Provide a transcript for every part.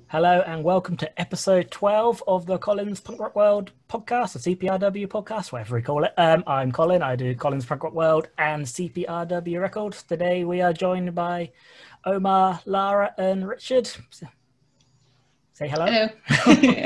Hello and welcome to episode 12 of the Colin's Punk Rock World podcast, the CPRW podcast, whatever we call it. I'm Colin, I do Colin's Punk Rock World and CPRW Records. Today we are joined by Omar, Lara and Richard. Say hello. Hello.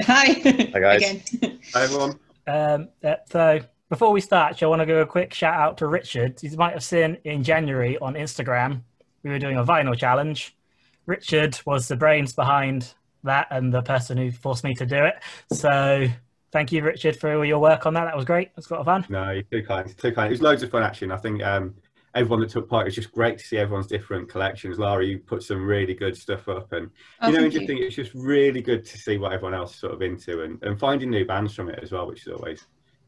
Hi. Hi guys. Again. Hi everyone. So before we start, I want to give a quick shout out to Richard. You might have seen in January on Instagram, we were doing a vinyl challenge. Richard was the brains behind that and the person who forced me to do it. So thank you, Richard, for all your work on that. That was great. It was a lot of fun. No, you're too kind. Too kind. It was loads of fun actually. And I think everyone that took part, it was just great to see everyone's different collections. Lara, you put some really good stuff up, and think it's just really good to see what everyone else is sort of into and finding new bands from it as well, which is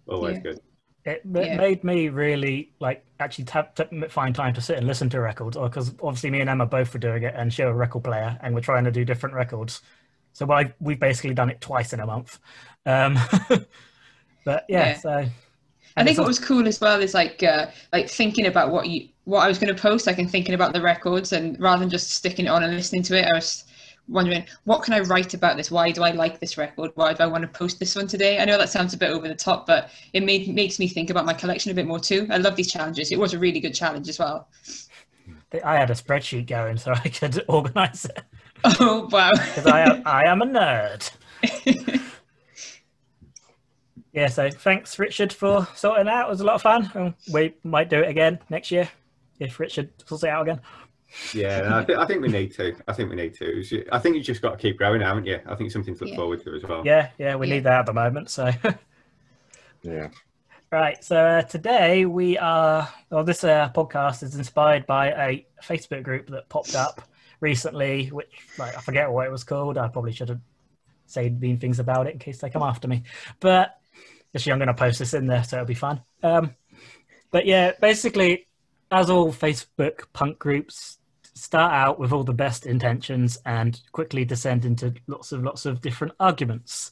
always good. It made me really actually find time to sit and listen to records, because obviously me and Emma both were doing it and share a record player, and we're trying to do different records. So we've basically done it twice in a month. But yeah. So I think what was cool as well is like thinking about what I was going to post, and thinking about the records, and rather than just sticking it on and listening to it, I was wondering, what can I write about this? Why do I like this record? Why do I want to post this one today? I know that sounds a bit over the top, but it makes me think about my collection a bit more too. I love these challenges. It was a really good challenge as well. I had a spreadsheet going so I could organise it. Oh, wow. Because I am a nerd. Yeah, so thanks, Richard, for sorting it out. It was a lot of fun. And we might do it again next year if Richard sorts it out again. Yeah, no, I think we need to. I think you just got to keep growing, haven't you? I think it's something to look forward to as well. Yeah, we need that at the moment. So yeah. Right, so today this podcast is inspired by a Facebook group that popped up recently, which I forget what it was called. I probably should have said mean things about it in case they come after me. But actually, I'm going to post this in there, so it'll be fun. But yeah, basically, as all Facebook punk groups start out with all the best intentions and quickly descend into lots of different arguments.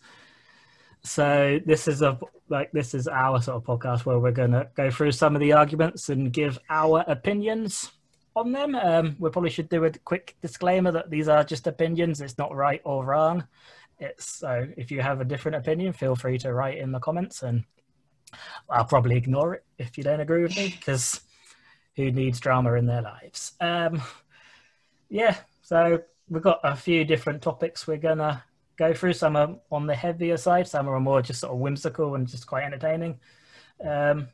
So this is our sort of podcast where we're going to go through some of the arguments and give our opinions on them. We probably should do a quick disclaimer that these are just opinions. It's not right or wrong. So if you have a different opinion, feel free to write in the comments, and I'll probably ignore it if you don't agree with me, because who needs drama in their lives? So we've got a few different topics we're going to go through. Some are on the heavier side, some are more just sort of whimsical and just quite entertaining. Shall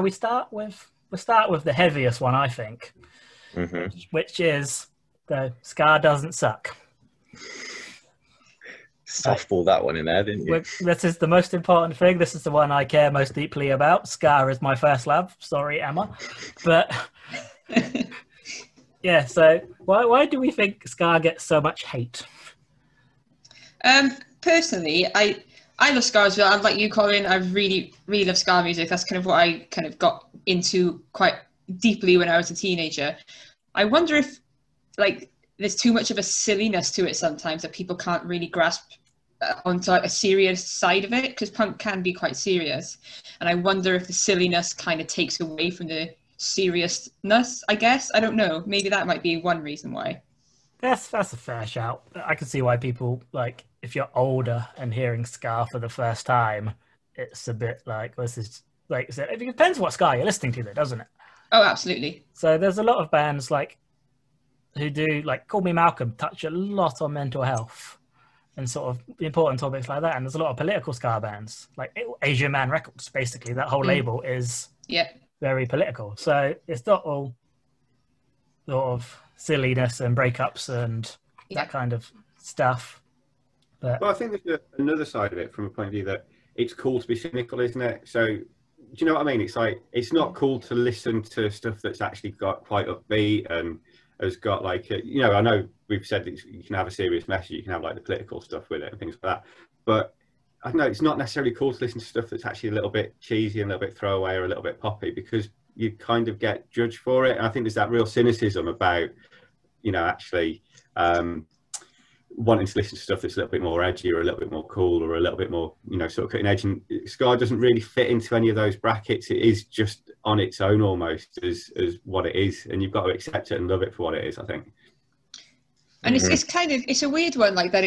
we start with... We'll start with the heaviest one, I think, which is the ska doesn't suck. Softball that one in there, didn't you? This is the most important thing. This is the one I care most deeply about. Ska is my first love. Sorry, Emma. But yeah, so why do we think ska gets so much hate? Personally, I love ska as well. I'm like you, Colin. I really, really love ska music. That's kind of what I kind of got into quite deeply when I was a teenager. I wonder if there's too much of a silliness to it sometimes that people can't really grasp onto a serious side of it, because punk can be quite serious. And I wonder if the silliness kind of takes away from the seriousness, I guess. I don't know. Maybe that might be one reason why. That's a fair shout. I can see why people, if you're older and hearing ska for the first time, it's a bit this is like I said, it depends what ska you're listening to, though, doesn't it? Oh, absolutely. So there's a lot of bands who do Call Me Malcolm touch a lot on mental health and sort of important topics like that. And there's a lot of political ska bands, like Asian Man Records. Basically, that whole label is very political. So it's not all sort of silliness and breakups and that kind of stuff. But I think there's another side of it from a point of view that it's cool to be cynical, isn't it? So do you know what I mean? It's it's not cool to listen to stuff that's actually got quite upbeat and has got I know we've said that you can have a serious message, you can have the political stuff with it and things like that, but I don't know, it's not necessarily cool to listen to stuff that's actually a little bit cheesy and a little bit throwaway or a little bit poppy, because you kind of get judged for it. And I think there's that real cynicism about actually wanting to listen to stuff that's a little bit more edgy or a little bit more cool or a little bit more sort of cutting edge, and ska doesn't really fit into any of those brackets. It is just on its own almost as what it is, and you've got to accept it and love it for what it is, I think. And it's kind of, it's a weird one, like that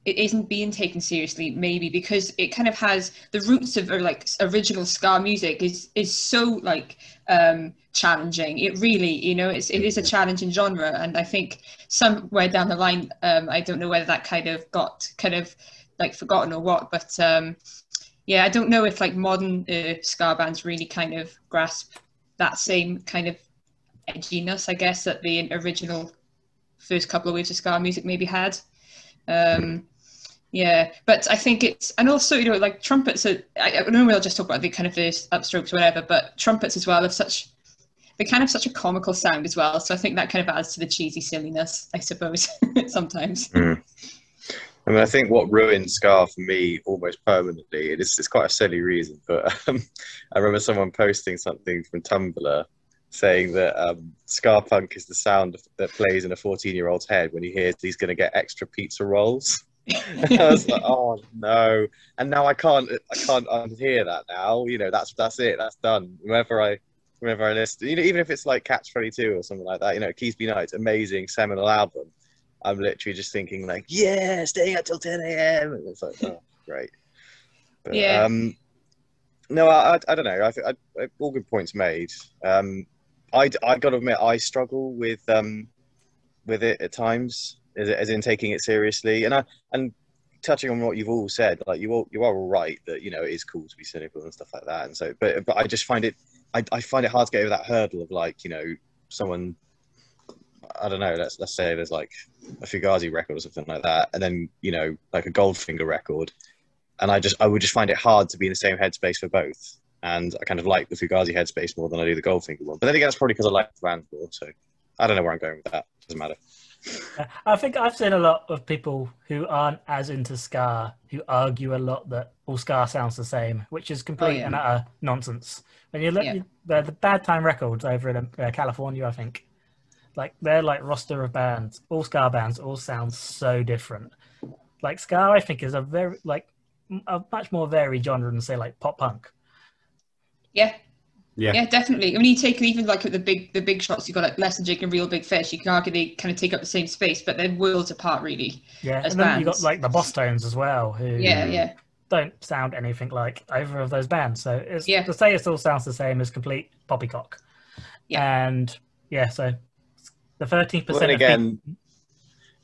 it isn't being taken seriously, maybe because it kind of has the roots of like original ska music is so like challenging. It really, it is a challenging genre, and I think somewhere down the line, I don't know whether that kind of got like forgotten or what, but yeah, I don't know if like modern ska bands really kind of grasp that same kind of edginess, I guess, that the original first couple of waves of ska music maybe had. Yeah, but I think it's, and also, like trumpets are, I don't know, we'll just talk about the kind of first upstrokes or whatever, but trumpets as well they kind of such a comical sound as well. So I think that kind of adds to the cheesy silliness, I suppose, sometimes. I mean, I think what ruined ska for me almost permanently, it's quite a silly reason, but I remember someone posting something from Tumblr saying that ska punk is the sound that plays in a 14-year-old's head when he hears he's going to get extra pizza rolls. I was like, oh no! And now I can't unhear that now. That's it. That's done. Whenever I listen, even if it's like Catch 22 or something like that, Keys Be Night's amazing seminal album, I'm literally just thinking like, yeah, staying up till 10 a.m. And it's like, oh, great. But, yeah. No, I don't know. I all good points made. I got to admit, I struggle with it at times, as in taking it seriously. And touching on what you've all said, like you are all right that it is cool to be cynical and stuff like that. And so, but I just find it, I find it hard to get over that hurdle of like someone, I don't know, let's say there's like a Fugazi record or something like that, and then like a Goldfinger record, and I would just find it hard to be in the same headspace for both. And I kind of like the Fugazi headspace more than I do the Goldfinger one. But then again, it's probably because I like the band more. So I don't know where I'm going with that. Doesn't matter. I think I've seen a lot of people who aren't as into ska who argue a lot that all ska sounds the same, which is complete and utter nonsense. When you look at the Bad Time Records over in California, I think, like their like roster of bands, all ska bands, all sound so different. Like ska, I think, is a much more varied genre than say like pop punk. Yeah, definitely. I mean, you take even like the big shots, you've got like Less Than Jake and Real Big Fish. You can argue they kind of take up the same space, but they're worlds apart, really. Yeah, as and then bands. you got like the Boss Tones as well, who don't sound anything like either of those bands. So to say it all sounds the same is complete poppycock. Yeah, and so the 13%. Well, again,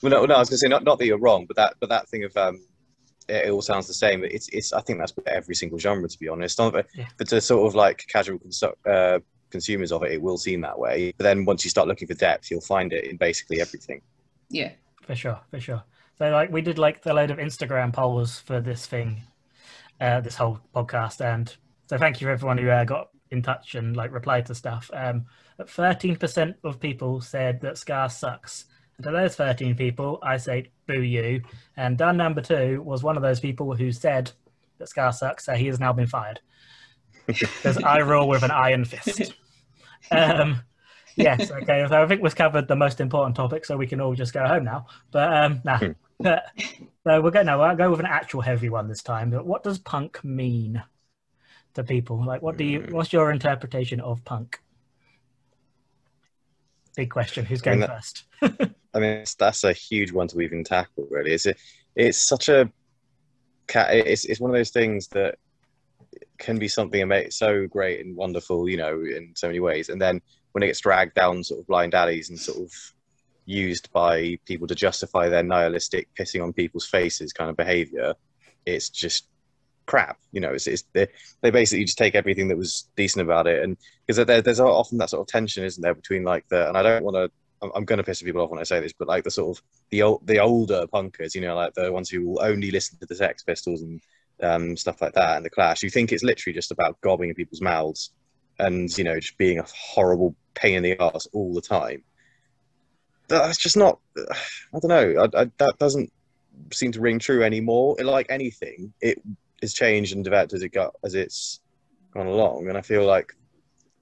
I was going to say not that you're wrong, but that thing of it all sounds the same. It's I think that's with every single genre, to be honest. But to sort of like casual consumers of it, it will seem that way. But then once you start looking for depth, you'll find it in basically everything. Yeah, for sure. So like we did like a load of Instagram polls for this thing, this whole podcast, and so thank you for everyone who got in touch and like replied to stuff. 13% of people said that ska sucks. And to those 13 people, I say, boo you. And Dan number 2 was one of those people who said that ska sucks, so he has now been fired. Because I rule with an iron fist. Yes, okay, so I think we've covered the most important topic, so we can all just go home now. But, so we'll go with an actual heavy one this time. But what does punk mean to people? Like, what's your interpretation of punk? Big question. Who's going first? I mean, that's a huge one to even tackle, really. It's such a... It's one of those things that can be something so great and wonderful, in so many ways. And then when it gets dragged down sort of blind alleys and sort of used by people to justify their nihilistic pissing on people's faces kind of behavior, it's just crap. They basically just take everything that was decent about it, and because there's often that sort of tension, isn't there, between like and I don't want to, I'm going to piss people off when I say this, but like the sort of the older punkers, like the ones who will only listen to the Sex Pistols and stuff like that, and the Clash, you think it's literally just about gobbing in people's mouths and just being a horrible pain in the arse all the time. That's just not, I don't know, that doesn't seem to ring true anymore. Like anything, it has changed and developed as it's gone along, and I feel like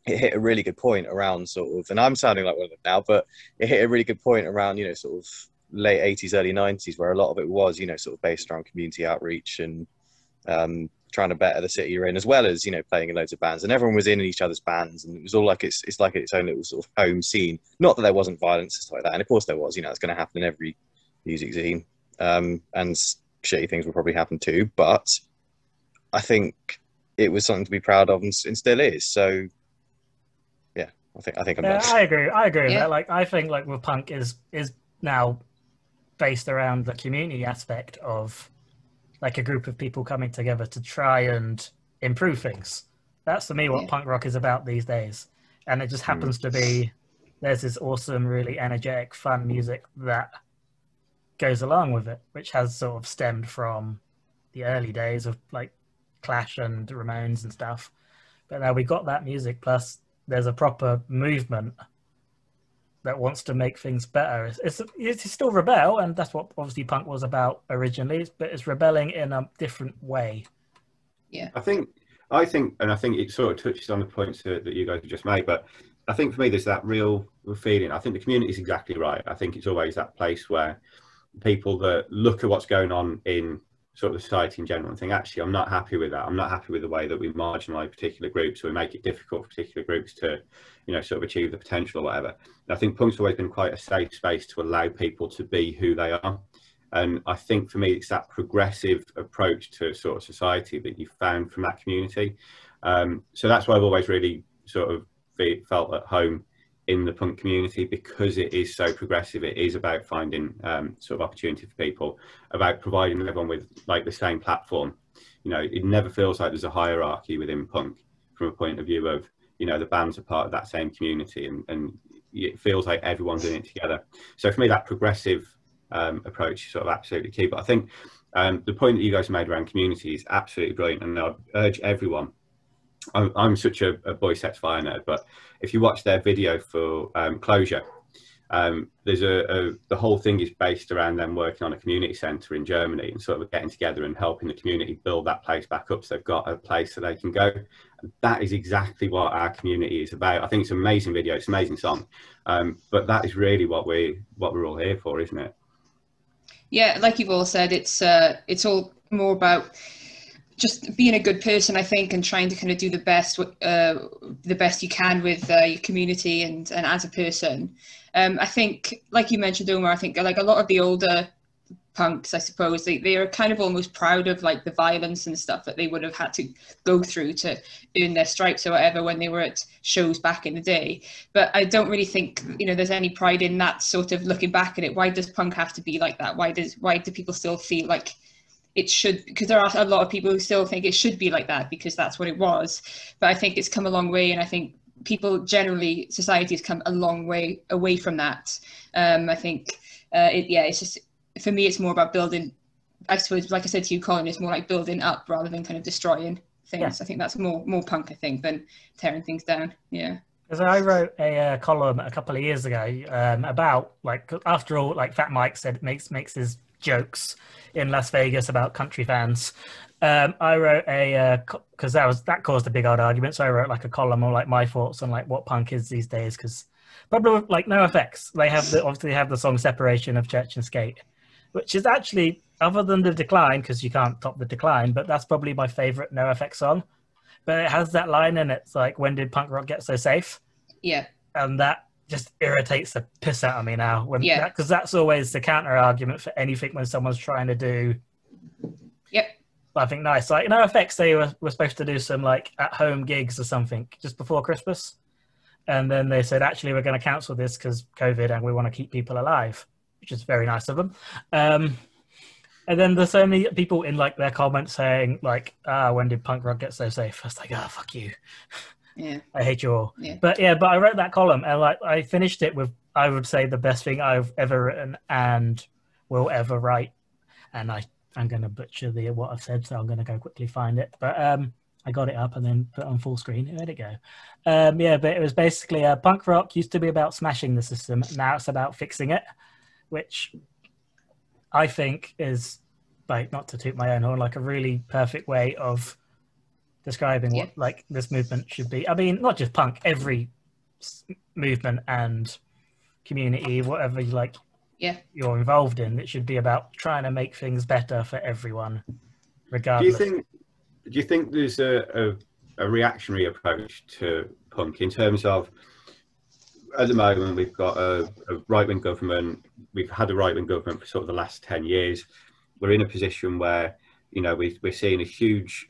it hit a really good point around sort of, and I'm sounding like one of them now, but it hit a really good point around sort of late 80s, early 90s, where a lot of it was sort of based around community outreach and trying to better the city you're in, as well as, you know, playing in loads of bands, and everyone was in each other's bands, and it was all like it's like its own little sort of home scene. Not that there wasn't violence and stuff like that, and of course there was. You know, it's going to happen in every music scene, and shitty things will probably happen too. But I think it was something to be proud of, and still is. So yeah, I think I'm done. I agree with Yeah. that. Like, I think like with punk is now based around the community aspect of like a group of people coming together to try and improve things. That's for me what punk rock is about these days. And it just happens to be there's this awesome, really energetic, fun music that goes along with it, which has sort of stemmed from the early days of like Clash and Ramones and stuff. But now we got that music, plus there's a proper movement that wants to make things better. It's still rebel, and that's what obviously punk was about originally, but it's rebelling in a different way. Yeah. I think it sort of touches on the points that you guys have just made, but I think for me there's that real feeling. I think the community is exactly right. I think it's always that place where people that look at what's going on in sort of society in general and think, actually, I'm not happy with that. I'm not happy with the way that we marginalise particular groups, or we make it difficult for particular groups to, you know, sort of achieve the potential or whatever. And I think punk's always been quite a safe space to allow people to be who they are. And I think for me, it's that progressive approach to sort of society that you found from that community. So that's why I've always really sort of felt at home in the punk community, because it is so progressive. It is about finding sort of opportunity for people, about providing everyone with like the same platform. You know, it never feels like there's a hierarchy within punk from a point of view of, you know, the bands are part of that same community, and it feels like everyone's in it together. So for me, that progressive approach is sort of absolutely key. But I think the point that you guys made around community is absolutely brilliant, and I'd urge everyone. I'm such a Boy Sets Fire nerd, but if you watch their video for Closure, there's the whole thing is based around them working on a community centre in Germany and sort of getting together and helping the community build that place back up so they've got a place that they can go. And that is exactly what our community is about. I think it's an amazing video, it's an amazing song, but that is really what we're all here for, isn't it? Yeah, like you've all said, it's all more about just being a good person, I think, and trying to kind of do the best you can with your community and as a person. I think, like you mentioned, Omar, I think like a lot of the older punks, I suppose, they are kind of almost proud of like the violence and stuff that they would have had to go through to earn their stripes or whatever when they were at shows back in the day. But I don't really think, you know, there's any pride in that sort of looking back at it. Why does punk have to be like that? Why do people still feel like it should? Because there are a lot of people who still think it should be like that because that's what it was. But I think it's come a long way, and I think people generally, society has come a long way away from that. I think it's just, for me, it's more about building. I suppose, like I said to you, Colin, it's more like building up rather than kind of destroying things. Yeah. I think that's more punk, I think, than tearing things down. Yeah. Because I wrote a column a couple of years ago about, like, after all, like Fat Mike said, makes his jokes in Las Vegas about country fans. I wrote because that caused a big old argument. So I wrote like a column on like my thoughts on like what punk is these days. Because probably like NoFX, they obviously have the song "Separation of Church and Skate," which is actually, other than The Decline, because you can't top The Decline, but that's probably my favorite NoFX song. But it has that line in it, it's like, when did punk rock get so safe? Yeah. And that just irritates the piss out of me now. Because that's always the counter argument for anything when someone's trying to do. Yep. I think nice. Like, NoFX, they were supposed to do some like at-home gigs or something just before Christmas. And then they said, actually, we're going to cancel this because COVID and we want to keep people alive, which is very nice of them. And then there's so many people in like their comments saying like, when did punk rock get so safe? I was like, fuck you. Yeah. I hate you all. Yeah. But I wrote that column and like I finished it with, I would say, the best thing I've ever written and will ever write. And I'm going to butcher what I've said, so I'm going to go quickly find it. But I got it up and then put it on full screen. Where'd it go? But it was basically punk rock used to be about smashing the system. Now it's about fixing it, which I think is, like, not to toot my own horn, like a really perfect way of describing what like this movement should be. I mean, not just punk, every movement and community, whatever you like, you're involved in, it should be about trying to make things better for everyone, regardless. you think there's a reactionary approach to punk in terms of, at the moment we've got a right-wing government, we've had a right-wing government for sort of the last 10 years. We're in a position where, you know, we're seeing a huge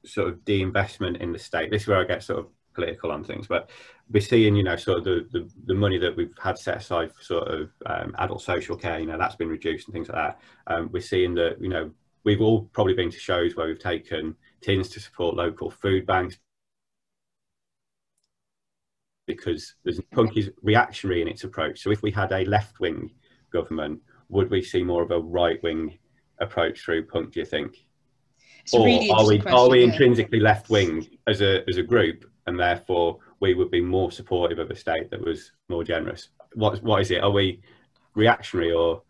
sort of de-investment in the state. This is where I get sort of political on things, but we're seeing, you know, sort of the money that we've had set aside for sort of adult social care, you know, that's been reduced and things like that. We're seeing that, you know, we've all probably been to shows where we've taken tins to support local food banks, because punk is reactionary in its approach. So if we had a left-wing government, would we see more of a right-wing approach through punk, do you think? Or really are we intrinsically left-wing as a group, and therefore we would be more supportive of a state that was more generous? What is it? Are we reactionary, or?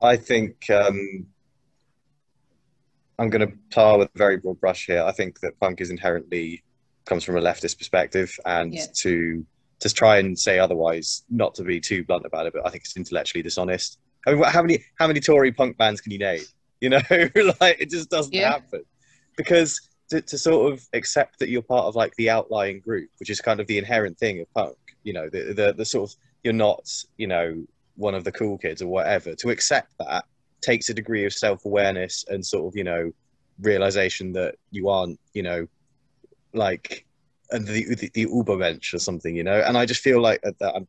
I think I'm going to tar with a very broad brush here. I think that punk is inherently comes from a leftist perspective, and to try and say otherwise, not to be too blunt about it, but I think it's intellectually dishonest. I mean, how many Tory punk bands can you name? You know, like, it just doesn't happen. Because to sort of accept that you're part of like the outlying group, which is kind of the inherent thing of punk, you know, the sort of, you're not, you know, one of the cool kids or whatever, to accept that takes a degree of self-awareness and sort of, you know, realization that you aren't, you know, like the Ubermensch or something, you know. And I just feel like that I'm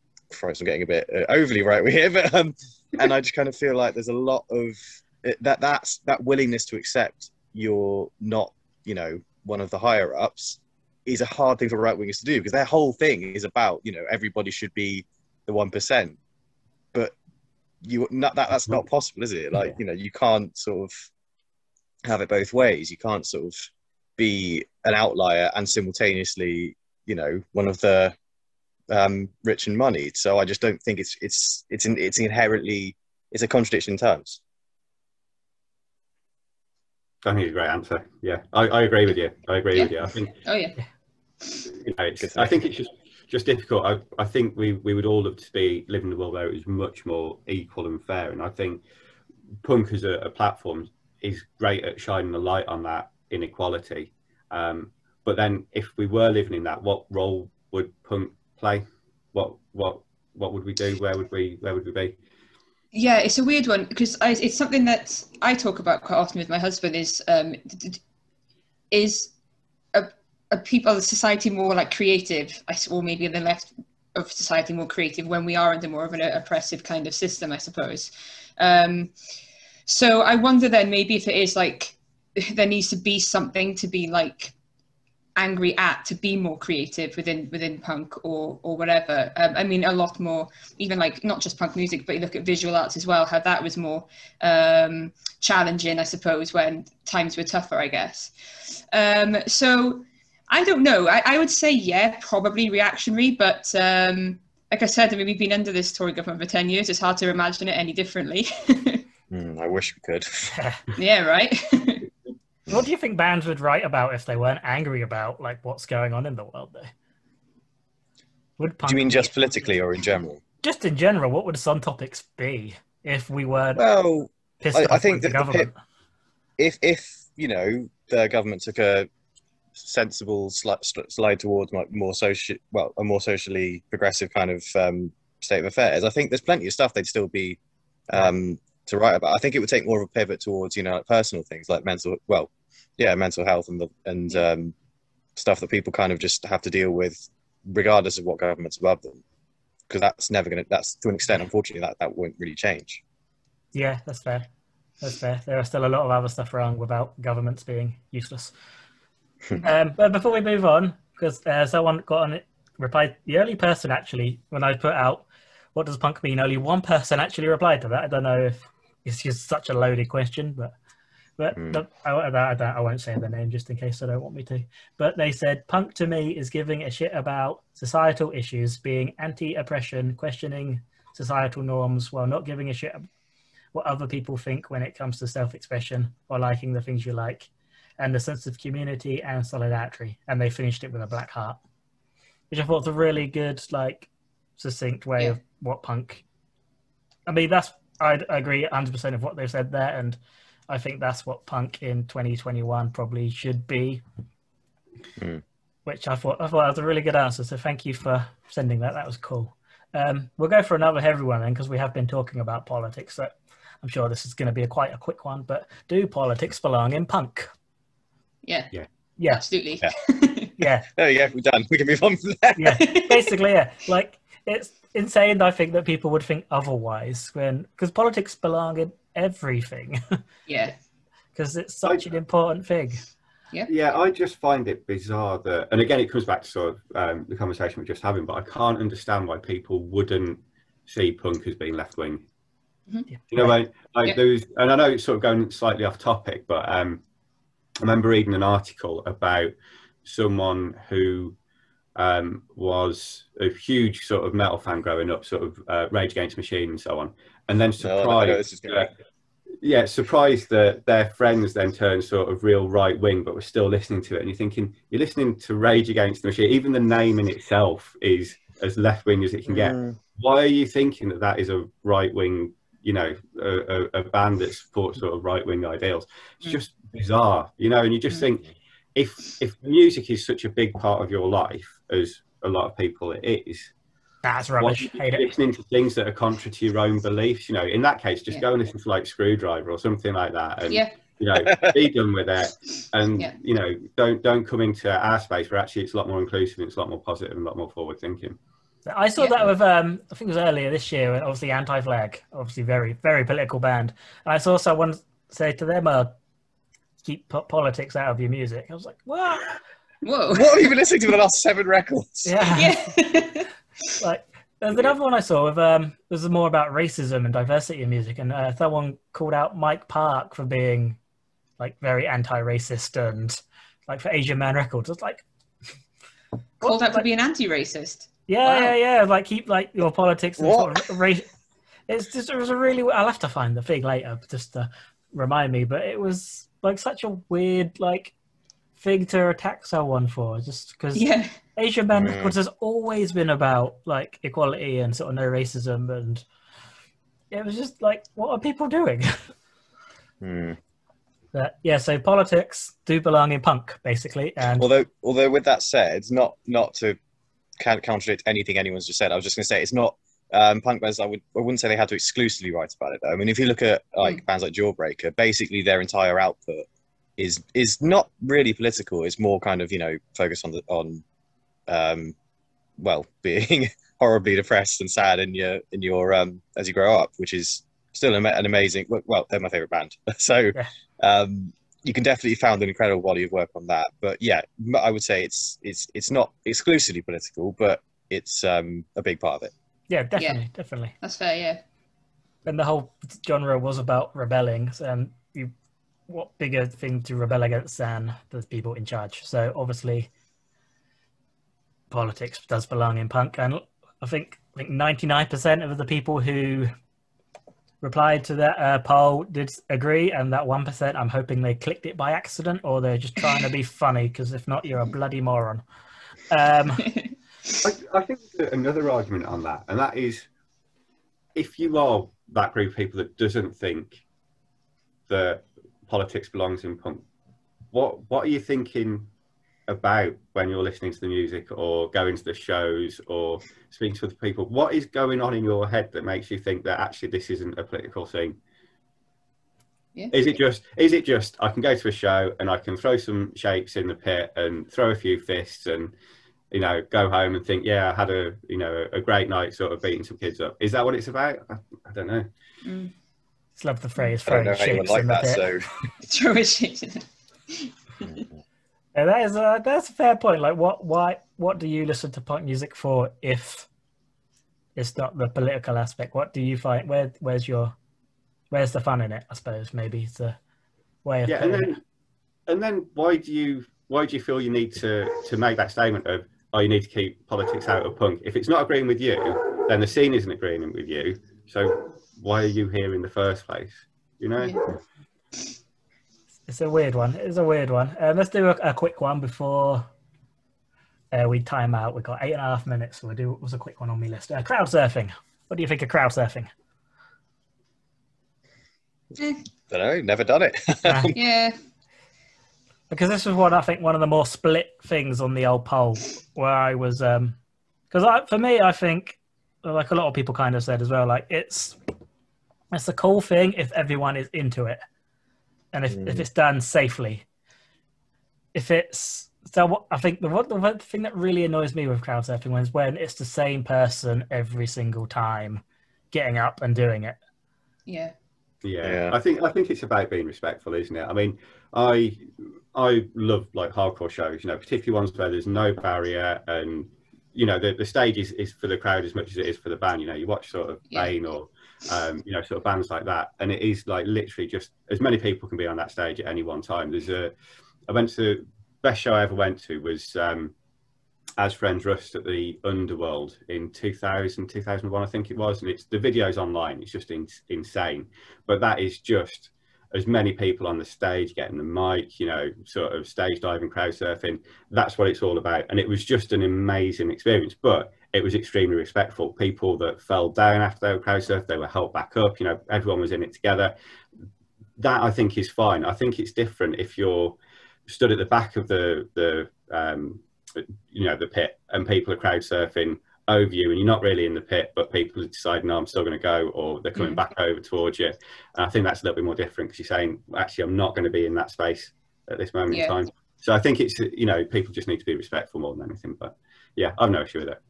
getting a bit overly right here, but and I just kind of feel like there's a lot of that willingness to accept you're not, you know, one of the higher ups is a hard thing for right wingers to do, because their whole thing is about, you know, everybody should be the 1%, but that's not possible, is it? Like, you know, you can't sort of have it both ways. You can't sort of be an outlier and simultaneously, you know, one of the rich and moneyed. So I just don't think it's inherently, it's a contradiction in terms. I think it's a great answer. Yeah, I agree with you. I think. Oh yeah. You know, I think it's just difficult. I think we would all love to be living in a world where it was much more equal and fair. And I think punk as a platform is great at shining a light on that inequality. But then, if we were living in that, what role would punk play? What would we do? Where would we be? Yeah, it's a weird one, because it's something that I talk about quite often with my husband. Is a people of society more like creative, or maybe the left of society more creative when we are under more of an oppressive kind of system, I suppose. So I wonder then, maybe if it is like there needs to be something to be like angry at, to be more creative within punk or whatever. I mean, a lot more, even like not just punk music, but you look at visual arts as well, how that was more challenging, I suppose, when times were tougher, I guess. So I don't know. I would say, yeah, probably reactionary, but like I said, I mean, we've been under this Tory government for 10 years. It's hard to imagine it any differently. I wish we could. Yeah, right. What do you think bands would write about if they weren't angry about like what's going on in the world, though? Do you mean just politically or in general? Just in general, what would some topics be if we weren't pissed off I think with the government? If you know, the government took a sensible slide towards a more socially progressive kind of state of affairs, I think there's plenty of stuff they'd still be to write about. I think it would take more of a pivot towards, you know, like personal things like mental health and stuff that people kind of just have to deal with regardless of what government's above them, because that's to an extent, unfortunately, that won't really change. Yeah, that's fair. There are still a lot of other stuff wrong without governments being useless. But before we move on, because someone got on it, replied, the only person actually, when I put out what does punk mean, only one person actually replied to that. I don't know if it's just such a loaded question, but I won't say the name just in case they don't want me to. But they said, punk to me is giving a shit about societal issues, being anti-oppression, questioning societal norms while not giving a shit what other people think when it comes to self-expression or liking the things you like, and the sense of community and solidarity. And they finished it with a black heart, which I thought was a really good, like, succinct way of what punk. I mean, I'd agree 100% of what they've said there, and I think that's what punk in 2021 probably should be. Which I thought was a really good answer. So thank you for sending that. That was cool. We'll go for another heavy one then, because we have been talking about politics. So I'm sure this is going to be quite a quick one. But do politics belong in punk? Yeah. Absolutely. Yeah. There you go. We're done. We can move on from there. Yeah. Basically, yeah. Like, it's insane. I think that people would think otherwise because politics belong in everything. Yeah. Because it's such an important thing. Yeah, I just find it bizarre that, and again, it comes back to sort of the conversation we're just having, but I can't understand why people wouldn't see punk as being left wing. Mm-hmm. You know, and I know it's sort of going slightly off topic, but I remember reading an article about someone who was a huge sort of metal fan growing up, sort of Rage Against the Machine and so on, and then surprised that their friends then turned sort of real right wing, but were still listening to it. And you're thinking, you're listening to Rage Against the Machine. Even the name in itself is as left wing as it can get. Why are you thinking that that is a right wing? You know, a band that supports sort of right wing ideals. It's just bizarre, you know. And you just think, if music is such a big part of your life, as a lot of people it is. That's rubbish. Hate it. Listening to things that are contrary to your own beliefs, you know, in that case, just go and listen to like Screwdriver or something like that, and you know, be done with it. And you know, don't come into our space where actually it's a lot more inclusive, and it's a lot more positive, and a lot more forward thinking. I saw that with I think it was earlier this year, obviously Anti-Flag, obviously very very political band. And I saw someone say to them, "Keep politics out of your music." I was like, "What? Whoa! What have you been listening to for the last 7 records?" Yeah. Like, there's another one I saw with this is more about racism and diversity in music, and someone called out Mike Park for being like very anti-racist and like for Asian Man Records. It's like called out for being anti-racist. Yeah. Like keep like your politics and sort of race. It was a really. I'll have to find the thing later just to remind me, but it was like such a weird like thing to attack someone for, just because. Yeah. Asian Man Records has always been about like equality and sort of no racism, and it was just like, what are people doing? But yeah, so politics do belong in punk, basically. And although with that said, not to contradict anything anyone's just said, I was just going to say it's not punk bands. I wouldn't say they had to exclusively write about it though. I mean, if you look at like bands like Jawbreaker, basically their entire output is not really political. It's more kind of, you know, focused on being horribly depressed and sad in your as you grow up, which is still an amazing. Well, they're my favorite band, so you can definitely find an incredible body of work on that. But yeah, I would say it's not exclusively political, but it's a big part of it. Yeah, definitely. That's fair. Yeah. And the whole genre was about rebelling, and what bigger thing to rebel against than the people in charge? So obviously, politics does belong in punk, and I think 99% of the people who replied to that poll did agree, and that 1%, I'm hoping they clicked it by accident or they're just trying to be funny, because if not, you're a bloody moron. I think another argument on that, and that is, if you are that group of people that doesn't think that politics belongs in punk, what are you thinking about when you're listening to the music or going to the shows or speaking to other people? What is going on in your head that makes you think that actually this isn't a political thing? Is it just I can go to a show and I can throw some shapes in the pit and throw a few fists and, you know, go home and think, yeah, I had a great night sort of beating some kids up? Is that what it's about? I don't know. Just love the phrase throwing shapes in the pit. Throwing shapes in the pit. That's a fair point. Like, what do you listen to punk music for if it's not the political aspect? What do you find? Where's the fun in it? I suppose maybe it's a way of and then why do you feel you need to make that statement of, oh, you need to keep politics out of punk? If it's not agreeing with you, then the scene isn't agreeing with you. So why are you here in the first place? You know. Yeah. It's a weird one. Let's do a quick one before we time out. We've got 8.5 minutes, so it was a quick one on my list. Crowd surfing. What do you think of crowd surfing? don't know, never done it. Yeah. Because this was one I think one of the more split things on the old poll where I was because for me I think like a lot of people kind of said as well, like it's a cool thing if everyone is into it and if it's done safely. If it's I think the thing that really annoys me with crowd surfing is when it's the same person every single time getting up and doing it. Yeah. Yeah. I think it's about being respectful, isn't it? I mean, I love like hardcore shows, you know, particularly ones where there's no barrier and you know the stage is for the crowd as much as it is for the band. You know, you watch sort of Bane or you know, sort of bands like that, and it is like literally just as many people can be on that stage at any one time. I went to best show I ever went to was As Friends Rust at the Underworld in 2001 I think it was, and it's the video's online. It's just insane, but that is just as many people on the stage getting the mic, you know, sort of stage diving, crowd surfing. That's what it's all about, and it was just an amazing experience. But it was extremely respectful. People that fell down after they were crowd surfed, they were helped back up. You know, everyone was in it together. That I think is fine. I think it's different if you're stood at the back of the you know, the pit and people are crowd surfing over you and you're not really in the pit, but people are deciding, no, I'm still going to go, or they're coming back over towards you. And I think that's a little bit more different because you're saying, actually, I'm not going to be in that space at this moment in time. So I think it's, you know, people just need to be respectful more than anything. But yeah, I've no issue with it.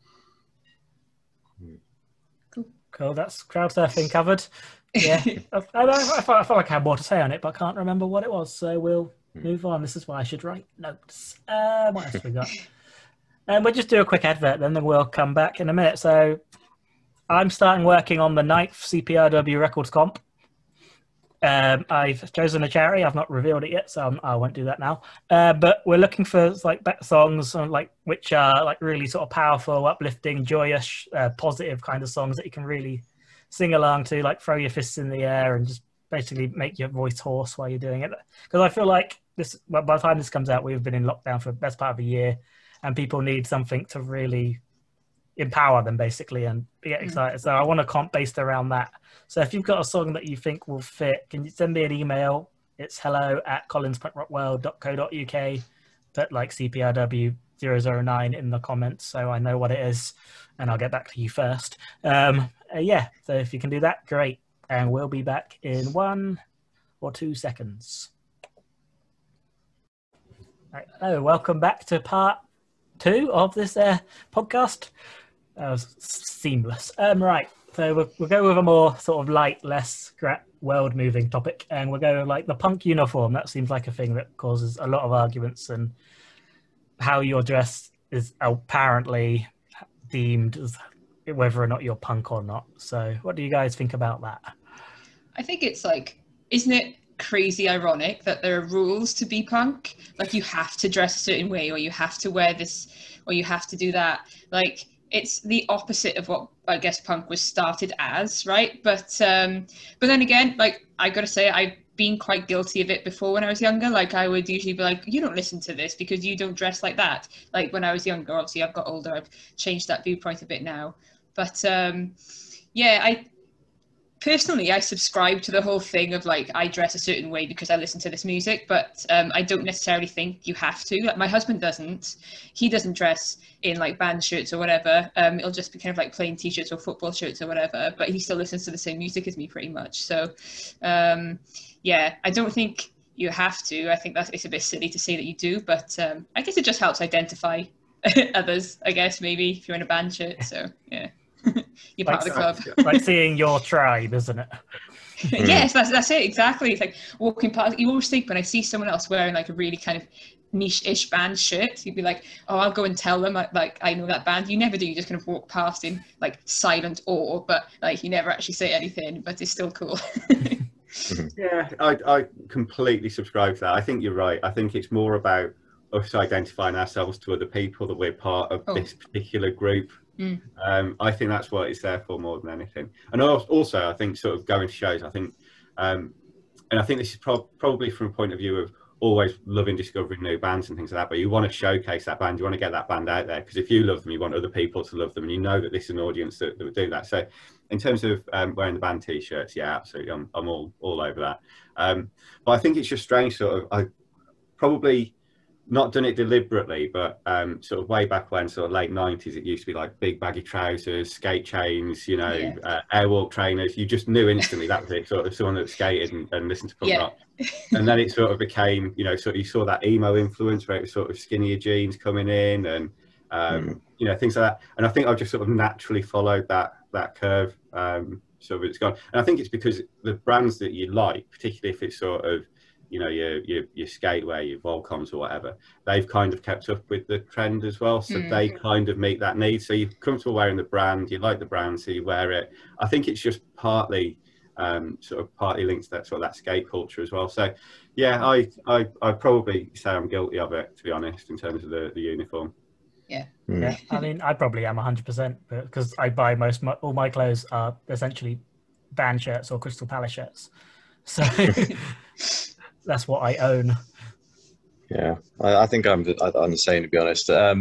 Cool, that's crowd surfing covered. Yeah, I felt like I had more to say on it, but I can't remember what it was. So we'll move on. This is why I should write notes. What else we got? We'll just do a quick advert, then we'll come back in a minute. So I'm starting working on the 9th CPRW Records Comp. I've chosen a charity. I've not revealed it yet, so I won't do that now. But we're looking for like songs like which are like really sort of powerful, uplifting, joyous, positive kind of songs that you can really sing along to, like throw your fists in the air and just basically make your voice hoarse while you're doing it. Because I feel like by the time this comes out, we've been in lockdown for the best part of a year, and people need something to really empower them basically and get excited. So I want a comp based around that. So if you've got a song that you think will fit, can you send me an email? It's hello@colinspunkrockwell.co.uk. Put like CPRW 009 in the comments so I know what it is, and I'll get back to you first. Yeah, so if you can do that, great. And we'll be back in 1 or 2 seconds. Right, hello, welcome back to part 2 of this podcast. That was seamless. Right, so we'll go with a more sort of light, less world-moving topic, and we'll go with like the punk uniform. That seems like a thing that causes a lot of arguments, and how you're dressed is apparently deemed as whether or not you're punk or not. So what do you guys think about that? I think it's like, isn't it crazy ironic that there are rules to be punk? Like you have to dress a certain way, or you have to wear this, or you have to do that. Like it's the opposite of what I guess punk was started as, right? But then again, like I gotta say, I've been quite guilty of it before when I was younger. Like I would usually be like, you don't listen to this because you don't dress like that. Like when I was younger, obviously I've got older, I've changed that viewpoint a bit now. But yeah, I subscribe to the whole thing of like, I dress a certain way because I listen to this music, but I don't necessarily think you have to. Like my husband doesn't. He doesn't dress in like band shirts or whatever. It'll just be kind of like plain t-shirts or football shirts or whatever, but he still listens to the same music as me pretty much. So yeah, I don't think you have to. I think that it's a bit silly to say that you do, but I guess it just helps identify others, I guess, maybe if you're in a band shirt. So yeah. You're part of the club. Like seeing your tribe, isn't it? Yes, that's it, exactly. It's like walking past, you always think when I see someone else wearing like a really kind of niche-ish band shirt, you'd be like, oh, I'll go and tell them like I know that band. You never do. You just kind of walk past in like silent awe, but like you never actually say anything, but it's still cool. Yeah, I completely subscribe to that. I think you're right. I think it's more about us identifying ourselves to other people, that we're part of this particular group. I think that's what it's there for more than anything. And also I think sort of going to shows, I think and I think this is probably from a point of view of always loving discovering new bands and things like that, but you want to showcase that band, you want to get that band out there, because if you love them, you want other people to love them, and you know that this is an audience that would do that. So in terms of wearing the band t-shirts, yeah, absolutely, I'm all over that. But I think it's just strange, sort of. I probably not done it deliberately, but sort of way back when, sort of late 90s, it used to be like big baggy trousers, skate chains, you know, airwalk trainers. You just knew instantly that was it, sort of someone that skated and listened to punk rock. And then it sort of became, you know, sort of you saw that emo influence where it was sort of skinnier jeans coming in and, you know, things like that. And I think I've just sort of naturally followed that curve. So it's gone. And I think it's because the brands that you like, particularly if it's sort of, you know, your skatewear, your Volcoms or whatever, they've kind of kept up with the trend as well. So they kind of meet that need. So you're comfortable wearing the brand, you like the brand, so you wear it. I think it's just partly linked to that sort of that skate culture as well. So yeah, I probably say I'm guilty of it, to be honest, in terms of the uniform. Yeah. Yeah, I mean, I probably am 100%, because I buy all my clothes are essentially band shirts or Crystal Palace shirts. So that's what I own. Yeah, I think I'm the same, to be honest. I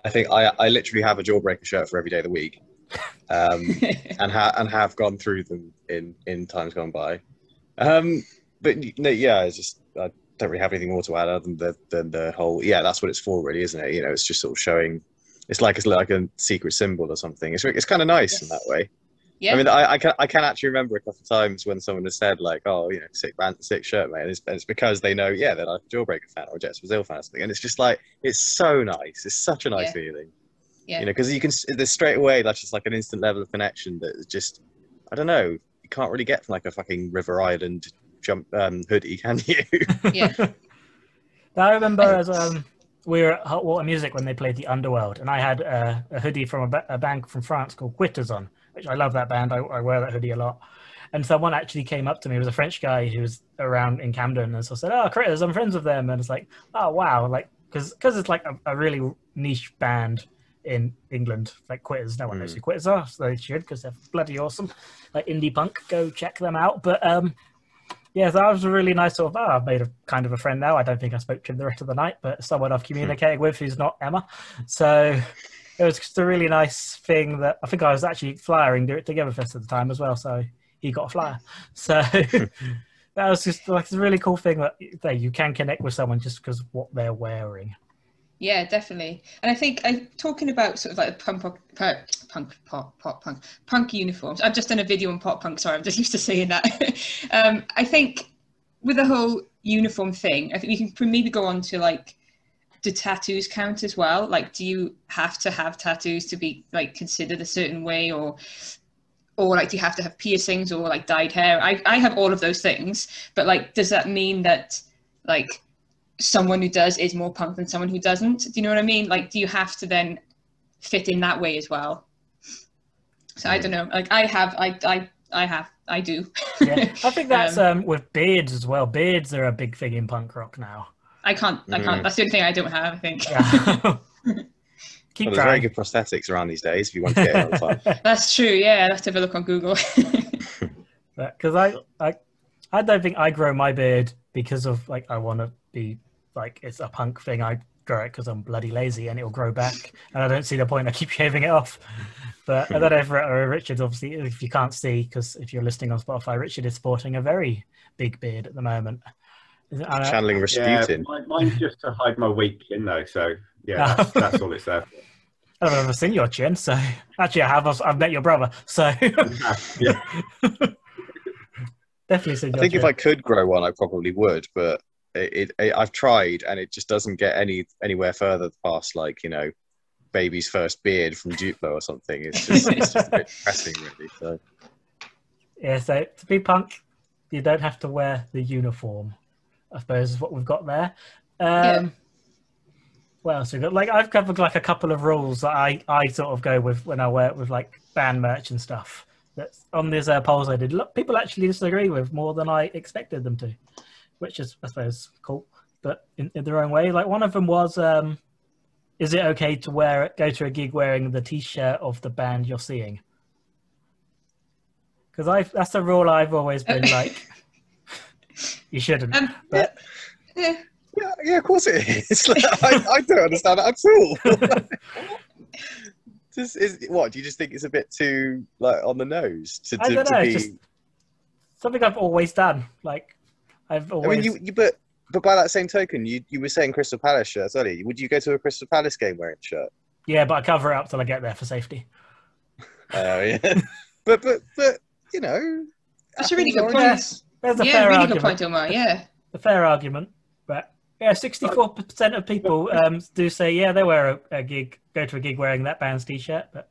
think I literally have a Jawbreaker shirt for every day of the week, and have gone through them in times gone by. But no, yeah, it's just I don't really have anything more to add other than the whole. Yeah, that's what it's for, really, isn't it? You know, it's just sort of showing. It's like a secret symbol or something. It's kind of nice in that way. Yeah. I mean, I can actually remember a couple of times when someone has said like, "Oh, you know, sick shirt, mate," and it's because they know, yeah, they're like a Jawbreaker fan or a Jets Brazil fan or something, and it's just like it's so nice. It's such a nice feeling. Yeah. You know, because there's straight away that's just like an instant level of connection that is just, I don't know, you can't really get from like a fucking River Island hoodie, can you? Yeah. I remember as we were at Hot Water Music when they played the Underworld, and I had a hoodie from a band from France called Quitters on, which I love that band. I wear that hoodie a lot. And someone actually came up to me. It was a French guy who was around in Camden, and so said, "Oh, Critters, I'm friends with them." And it's like, oh wow, like because it's like a really niche band in England, like Quitters. No one knows who Quitters are, so they should, because they're bloody awesome, like indie punk. Go check them out. But yeah, so that was a really nice sort of, I've made a kind of a friend now. I don't think I spoke to him the rest of the night, but someone I've communicated with who's not Emma. So it was just a really nice thing that I think I was actually flyering Do It Together Fest at the time as well. So he got a flyer. So that was just like a really cool thing that you can connect with someone just because of what they're wearing. Yeah, definitely. And I think talking about sort of like punk uniforms. I've just done a video on pop punk. Sorry, I'm just used to saying that. I think with the whole uniform thing, I think we can maybe go on to like, do tattoos count as well? Like, do you have to have tattoos to be like considered a certain way, or like do you have to have piercings or like dyed hair? I have all of those things, but like, does that mean that like someone who does is more punk than someone who doesn't? Do you know what I mean? Like, do you have to then fit in that way as well? So I don't know. Like I do. Yeah, I think that's with beards as well. Beards are a big thing in punk rock now. I can't. That's the only thing I don't have, I think. Yeah. Keep there's trying. very good prosthetics around these days if you want to get it on time. That's true. Yeah, I'll have to have a look on Google. Because I don't think I grow my beard because of like I want to be like it's a punk thing. I grow it because I'm bloody lazy and it'll grow back, and I don't see the point. I keep shaving it off. But I don't know if Richard, obviously, if you can't see, because if you're listening on Spotify, Richard is sporting a very big beard at the moment. Channeling Rasputin. Yeah, mine's just to hide my weak chin, though. So yeah, that's all it's there for. I've never seen your chin, so actually I have. I've met your brother, so yeah. Definitely seen your I think chin. if I could grow one, I probably would, but I've tried, and it just doesn't get anywhere further past like, you know, baby's first beard from Duplo or something. It's just a bit depressing, really. So yeah, so to be punk, you don't have to wear the uniform, I suppose is what we've got there. What else we got? Like I've covered like a couple of rules that I sort of go with when I wear it with like band merch and stuff. That's on these polls I did. Look, people actually disagree with more than I expected them to, which is, I suppose, cool, but in their own way. Like one of them was, is it okay to go to a gig wearing the T-shirt of the band you're seeing? Because that's a rule I've always been like, you shouldn't. But yeah, of course it is. Like, I don't understand that at all. What do you just think it's a bit too like on the nose I don't to know. be? It's just something I've always done. Like I've always. I mean, but by that same token, you were saying Crystal Palace shirts earlier. Would you go to a Crystal Palace game wearing a shirt? Yeah, but I cover it up till I get there for safety. Oh yeah, but you know, That's a really good oranges. point. There's a Yeah, fair really argument. good point, Omar. Yeah. A fair argument, but yeah, 64% of people do say they wear a gig, go to a gig wearing that band's t-shirt. But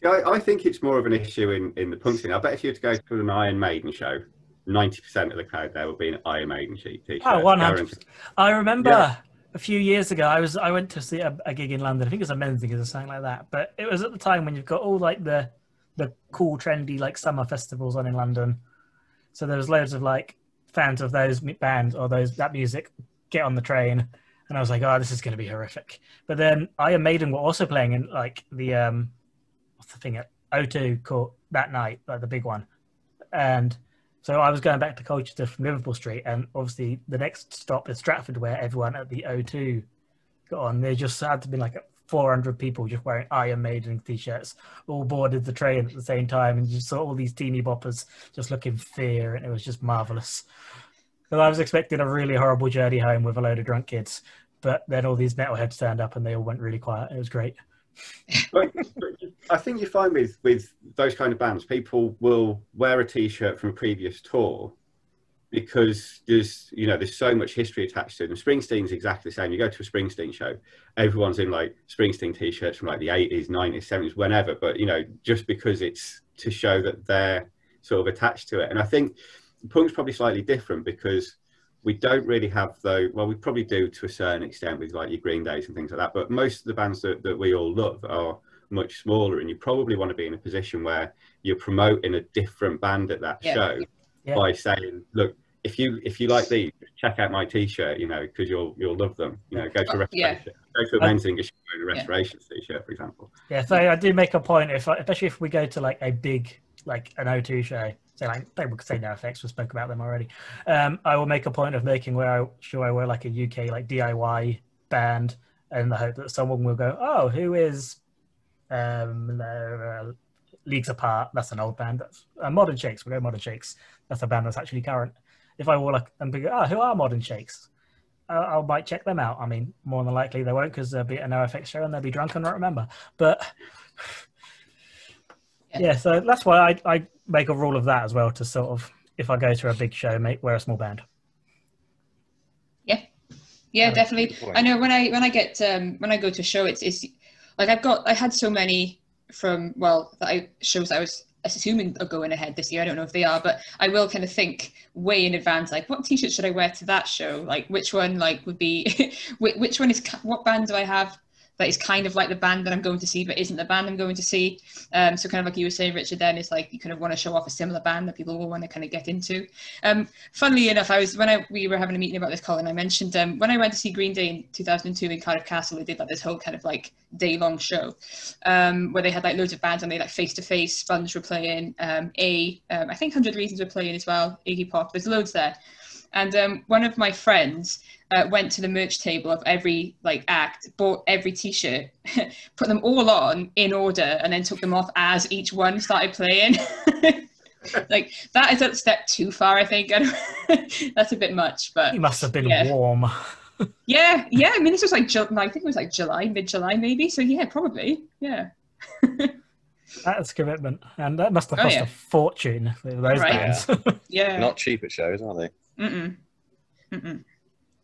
Yeah, I think it's more of an issue in the punk scene. I bet if you were to go to an Iron Maiden show, 90% of the crowd there would be an Iron Maiden t-shirt. Oh, 100%. I remember a few years ago, I went to see a gig in London. I think it was a men's gig or something like that. But it was at the time when you've got all like the cool, trendy like summer festivals on in London. So there was loads of like fans of those bands or that music get on the train, and I was like, oh, this is going to be horrific. But then Iron Maiden were also playing in like the what's the thing at O2 Court that night, like the big one, and so I was going back to Colchester from Liverpool Street, and obviously the next stop is Stratford, where everyone at the O2 got on. There just had to be like 400 people just wearing Iron Maiden t-shirts, all boarded the train at the same time, and you saw all these teeny boppers just looking fear, and it was just marvellous. Because I was expecting a really horrible journey home with a load of drunk kids, but then all these metalheads turned up and they all went really quiet. It was great. But I think you find with those kind of bands, people will wear a t-shirt from a previous tour because there's so much history attached to them. Springsteen's exactly the same. You go to a Springsteen show, everyone's in like Springsteen t-shirts from like the 80s, 90s, 70s, whenever. But just because it's to show that they're sort of attached to it. And I think punk's probably slightly different because we don't really have well, we probably do to a certain extent with like your Green Days and things like that, but most of the bands that we all love are much smaller, and you probably want to be in a position where you're promoting a different band at that show by saying, look, if you like these, check out my t-shirt, because you'll love them. Go to a restoration, go to a men's English show in a restoration t-shirt, for example. Yeah, so I do make a point, especially if we go to like a big, like an O2 show, so like they would say no effects, we spoke about them already. I will make a point of making I wear like a UK like DIY band, in the hope that someone will go, oh, who is Leagues Apart? That's an old band. That's Modern Shakes. We'll go Modern Shakes. That's a band that's actually current. If I wore like and be who are Modern Shakes? I might check them out. I mean, more than likely they won't, because there'll be a no effects show and they'll be drunk and not remember. But yeah, so that's why I make a rule of that as well, to sort of, if I go to a big show, wear a small band. Yeah, definitely. I know when I go to a show, it's like I had so many from shows that I was assuming are going ahead this year. I don't know if they are, but I will kind of think way in advance, like what t-shirt should I wear to that show? Like which one would be, which one is, what band do I have that is kind of like the band that I'm going to see, but isn't the band I'm going to see. So kind of like you were saying, Richard, then it's like you kind of want to show off a similar band that people will want to kind of get into. Funnily enough, we were having a meeting about this, Colin, I mentioned when I went to see Green Day in 2002 in Cardiff Castle, they did like this whole kind of like day-long show where they had like loads of bands on there, like Face to Face, Sponge were playing, I think 100 Reasons were playing as well, Iggy Pop, there's loads there. And one of my friends went to the merch table of every act, bought every t-shirt, put them all on in order, and then took them off as each one started playing. Like that is a step too far, I think. That's a bit much, but he must have been warm. Yeah. I mean, this was like I think it was like July, mid-July maybe. So yeah, probably. Yeah. That's commitment, and that must have cost a fortune for those bands. Yeah. Not cheap at shows, are they?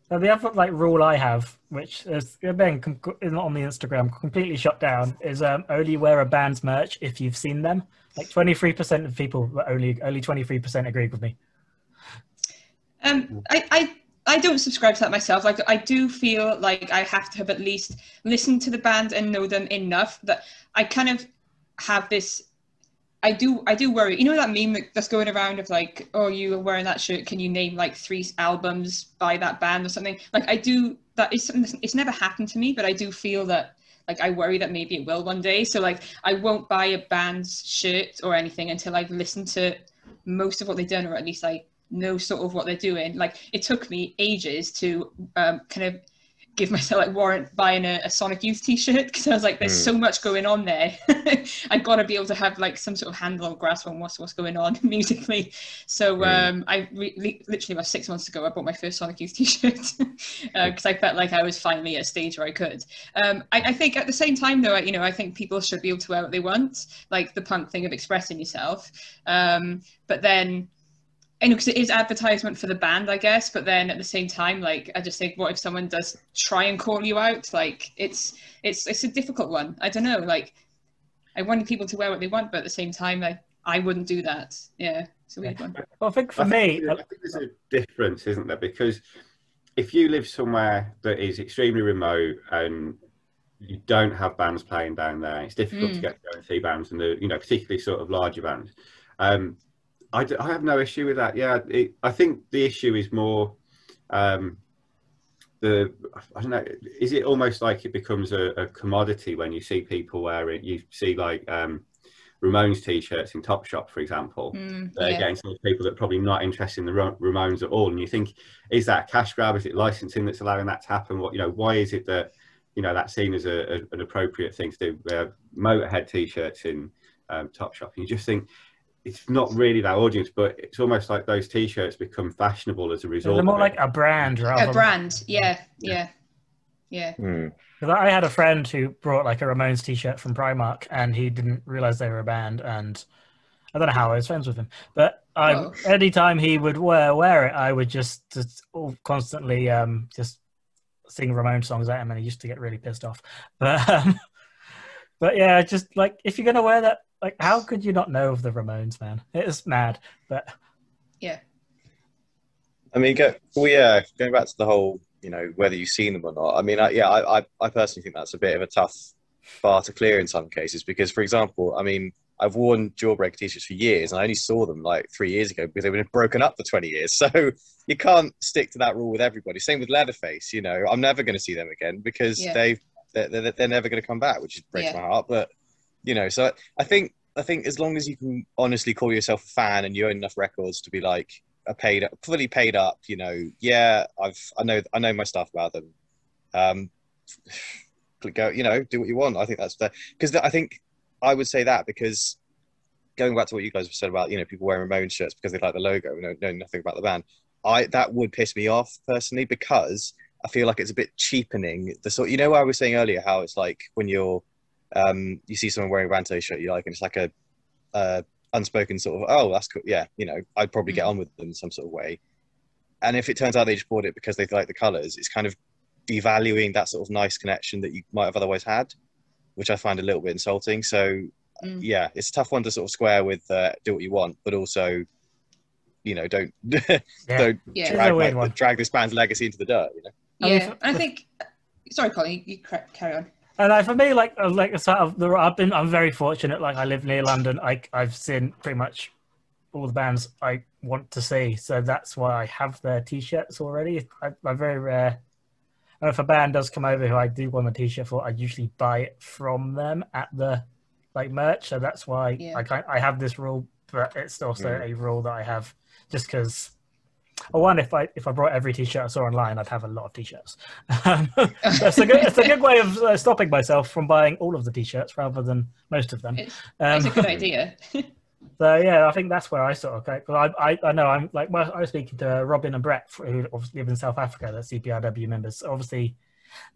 So the other rule I have, which is again not on the Instagram, completely shut down, is only wear a band's merch if you've seen them. Like 23% of people, only 23% agree with me. I don't subscribe to that myself. Like I do feel like I have to have at least listened to the band and know them enough that I kind of have this. I do worry. You know that meme that's going around of like, oh, you are wearing that shirt, can you name like 3 albums by that band or something? Like I do, that is something it's never happened to me, but I do feel that I worry that maybe it will one day. So I won't buy a band's shirt or anything until I've listened to most of what they've done, or at least I know sort of what they're doing. Like it took me ages to kind of give myself like warrant buying a Sonic Youth t-shirt, because I was like, there's so much going on there. I've got to be able to have like some sort of handle or grasp on what's going on musically. So literally about 6 months ago, I bought my first Sonic Youth t-shirt because I felt like I was finally at a stage where I could. I think at the same time though, I think people should be able to wear what they want, like the punk thing of expressing yourself. But then, because it is advertisement for the band, I guess, but then at the same time, like, I just think, what if someone does try and call you out? Like, it's a difficult one. I don't know. Like, I want people to wear what they want, but at the same time, like, I wouldn't do that. Yeah, it's a weird one. Well, I think for me, I think there's a difference, isn't there? Because if you live somewhere that is extremely remote and you don't have bands playing down there, it's difficult to get to go and see bands, and particularly sort of larger bands. I have no issue with that. Yeah, I think the issue is more I don't know. Is it almost like it becomes a commodity when you see people wear it? You see like Ramones t-shirts in Topshop, for example. They're getting some people that are probably not interested in the Ramones at all, and you think, is that a cash grab? Is it licensing that's allowing that to happen? Why is it that that's seen as an appropriate thing to do? Motorhead t-shirts in Topshop, and you just think, it's not really that audience, but it's almost like those t-shirts become fashionable as a result. They're more like a brand, rather. A brand, yeah. Because I had a friend who brought like a Ramones t-shirt from Primark, and he didn't realize they were a band, and I don't know how I was friends with him, but anytime he would wear it, I would just constantly just sing Ramones songs at him, and he used to get really pissed off. But yeah, just like, if you're gonna wear that, like, how could you not know of the Ramones, man? It is mad, but yeah. I mean, going back to the whole, whether you've seen them or not. I mean, I personally think that's a bit of a tough bar to clear in some cases, because, for example, I mean, I've worn Jawbreaker t-shirts for years, and I only saw them like 3 years ago because they've been broken up for 20 years. So you can't stick to that rule with everybody. Same with Leatherface. I'm never going to see them again because they're never going to come back, which breaks my heart. But so I think as long as you can honestly call yourself a fan and you own enough records to be like fully paid up, I know my stuff about them. Go, do what you want. I think that's because I think I would say that, because going back to what you guys have said about people wearing Ramones shirts because they like the logo and know nothing about the band, that would piss me off personally, because I feel like it's a bit cheapening the sort. What I was saying earlier, how it's like when you're you see someone wearing a band t-shirt you like, and it's like a unspoken sort of, oh, that's cool, yeah, I'd probably get on with them in some sort of way. And if it turns out they just bought it because they like the colours, it's kind of devaluing that sort of nice connection that you might have otherwise had, which I find a little bit insulting. So yeah, it's a tough one to sort of square with do what you want, but also don't drag this band's legacy into the dirt. I think sorry, Colin, you carry on. And for me, I'm very fortunate. Like, I live near London. I've seen pretty much all the bands I want to see, so that's why I have their t-shirts already. I'm very rare. And if a band does come over who I do want a t-shirt for, I usually buy it from them at the merch. So that's why I have this rule, but it's also a rule that I have just because. One, if I brought every t-shirt I saw online, I'd have a lot of t-shirts. It's a good way of stopping myself from buying all of the t-shirts rather than most of them. It's a good idea. So yeah, I think that's where I sort of go. Because I know I was speaking to Robin and Brett, who obviously live in South Africa, they're CPRW members. Obviously,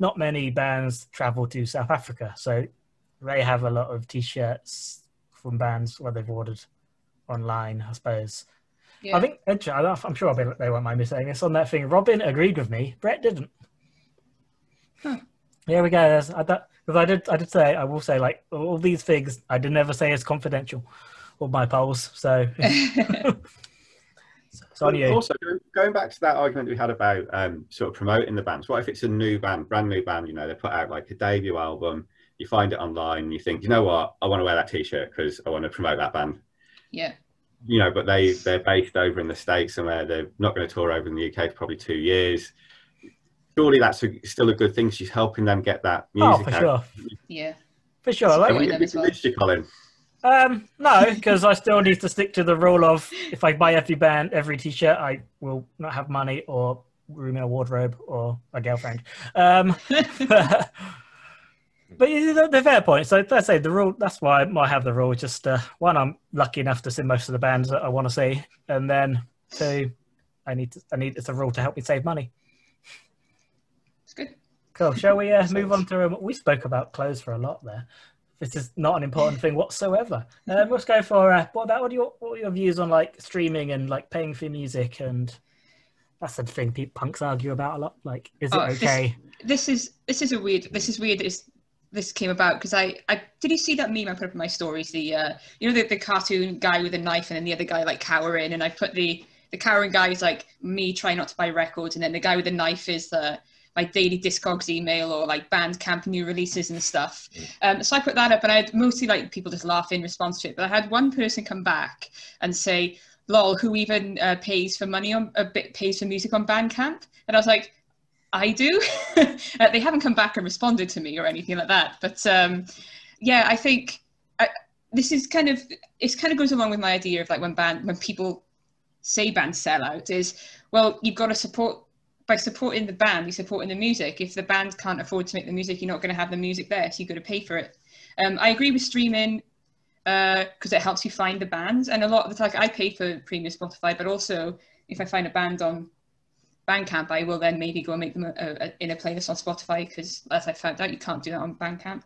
not many bands travel to South Africa, so they have a lot of t-shirts from bands where they've ordered online, I suppose. Yeah. I think I'm sure they won't mind me saying this on that thing. Robin agreed with me. Brett didn't. Huh. There we go. I will say, like, all these things I did never say as confidential, all my polls. So, so on you. Also, going back to that argument we had about sort of promoting the bands. What if it's a new band, brand new band? They put out like a debut album. You find it online. And you think, you know what? I want to wear that T-shirt because I want to promote that band. Yeah. But they're based over in the States somewhere. They're not going to tour over in the UK for probably 2 years. Surely that's still a good thing. She's helping them get that music out. Sure. Yeah. For sure. Have you convinced you, Colin? No, because I still need to stick to the rule of if I buy every T-shirt, I will not have money or room in a wardrobe or a girlfriend. But the fair point. So let's say the rule. That's why I might have the rule. Just one, I'm lucky enough to see most of the bands that I want to see, and then two, I need. It's a rule to help me save money. It's good. Cool. Shall we move on to? We spoke about clothes for a lot there. This is not an important thing whatsoever. Let's go for what are your views on like streaming and like paying for music? And that's the thing punks argue about a lot. Like, is it okay? This is weird. This came about because I did you see that meme I put up in my stories? The the cartoon guy with a knife and then the other guy like cowering, and I put the cowering guy is like me trying not to buy records, and then the guy with the knife is my daily Discogs email or like Bandcamp new releases and stuff. So I put that up, and I had mostly like people just laugh in response to it. But I had one person come back and say, "Lol, who even pays for music on Bandcamp?" And I was like, I do. They haven't come back and responded to me or anything like that. But yeah, I think this is kind of goes along with my idea of like when people say bands sell out is, well, you've got to support. By supporting the band, you're supporting the music. If the band can't afford to make the music, you're not going to have the music there, so you've got to pay for it. I agree with streaming because it helps you find the bands. And a lot of the time, I pay for premium Spotify, but also if I find a band on Bandcamp, I will then maybe go and make them in a playlist on Spotify because, as I found out, you can't do that on Bandcamp.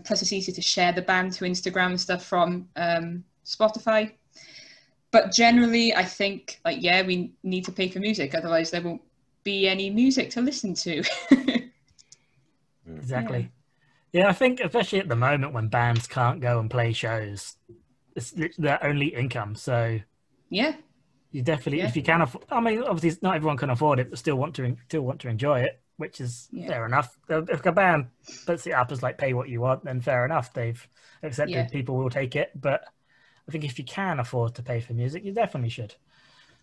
Plus, it's easy to share the band to Instagram and stuff from Spotify. But generally, I think, like, yeah, we need to pay for music. Otherwise, there won't be any music to listen to. Exactly. Yeah, I think especially at the moment when bands can't go and play shows, it's their only income. So yeah, you definitely, if you can afford, I mean, obviously not everyone can afford it, but still want to enjoy it, which is fair enough. If a band puts it up as like pay what you want, then fair enough. They've accepted people will take it. But I think if you can afford to pay for music, you definitely should.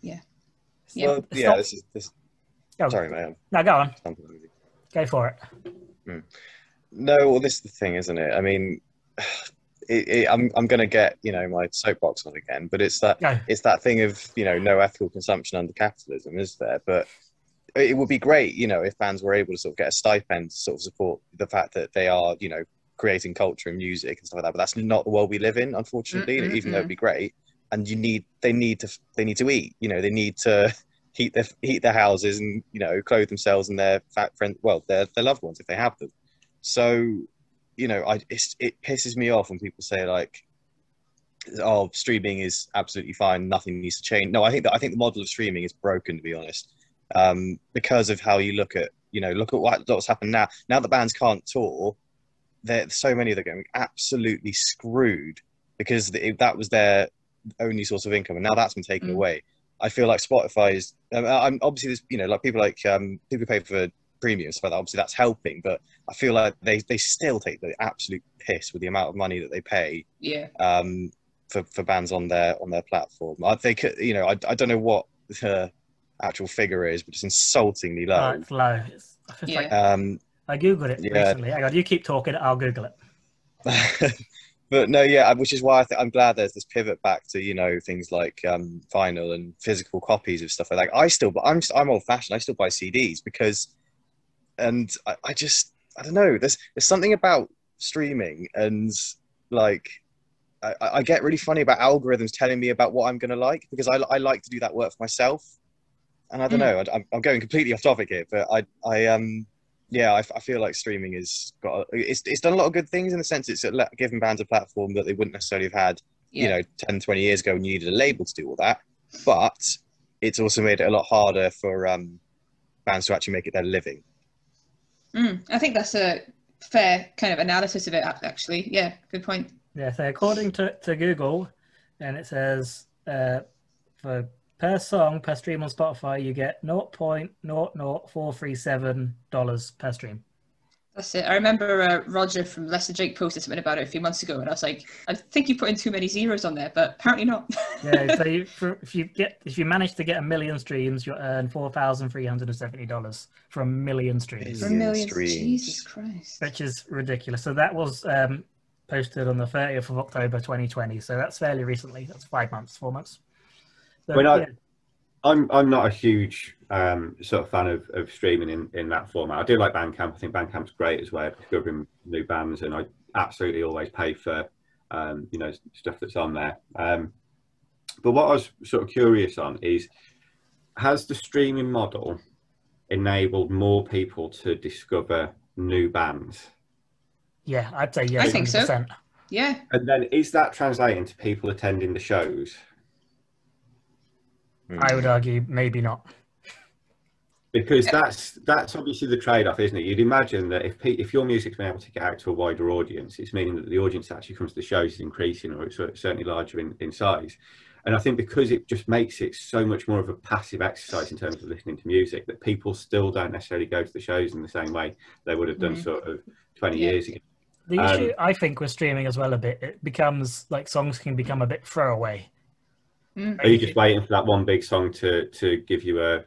Yeah. Well, yeah. This. Oh, sorry, man. No, go on. Go for it. No, well, this is the thing, isn't it? I mean, I'm going to get my soapbox on again, but it's that thing of no ethical consumption under capitalism, is there? But it would be great, if bands were able to sort of get a stipend to sort of support the fact that they are creating culture and music and stuff like that. But that's not the world we live in, unfortunately. Even though it'd be great, and they need to eat. They need to heat their houses and clothe themselves and their their loved ones if they have them. So it pisses me off when people say like, oh, streaming is absolutely fine, nothing needs to change. No, I think the model of streaming is broken, to be honest, because of how you look at what's happened now that bands can't tour. There's so many that are getting absolutely screwed because that was their only source of income, and now that's been taken away. I feel like Spotify is. I'm obviously there's like people pay for premium stuff like that. Obviously, that's helping, but I feel like they still take the absolute piss with the amount of money that they pay. Yeah. For bands on their platform, they could. I don't know what the actual figure is, but it's insultingly low. It's low. I googled it recently. Hang on, you keep talking. I'll Google it. But no, which is why I'm glad there's this pivot back to things like vinyl and physical copies of stuff like that. I'm old fashioned. I still buy CDs because, and I don't know. There's something about streaming and like I get really funny about algorithms telling me about what I'm going to like because I like to do that work for myself. And I don't know. I'm going completely off topic here, but I feel like streaming it's done a lot of good things in the sense it's given bands a platform that they wouldn't necessarily have had, 10, 20 years ago when you needed a label to do all that. But it's also made it a lot harder for bands to actually make it their living. I think that's a fair kind of analysis of it, actually. Yeah, good point. Yeah, so according to Google, and it says for per song, per stream on Spotify, you get $0.00437 per stream. That's it. I remember Roger from Lester Jake posted something about it a few months ago, and I was like, I think you put in too many zeros on there, but apparently not. Yeah, so if you manage to get 1 million streams, you'll earn $4,370 for 1 million streams. For 1 million streams, Jesus Christ! Which is ridiculous. So that was posted on the 30th of October 2020. So that's fairly recently. That's 4 months. So, I'm not a huge sort of fan of streaming in that format. I do like Bandcamp. I think Bandcamp's great as well, discovering new bands, and I absolutely always pay for stuff that's on there. But what I was sort of curious on is, has the streaming model enabled more people to discover new bands? Yeah, I'd say yes. I think 100%. so. Yeah. And then is that translating to people attending the shows? I would argue maybe not. Because that's obviously the trade-off, isn't it? You'd imagine that if your music's been able to get out to a wider audience, it's meaning that the audience that actually comes to the shows is increasing, or it's certainly larger in size. And I think because it just makes it so much more of a passive exercise in terms of listening to music, that people still don't necessarily go to the shows in the same way they would have done sort of 20 years ago. The issue, I think, with streaming as well a bit, it becomes like songs can become a bit throwaway. Are you just waiting for that one big song to give you a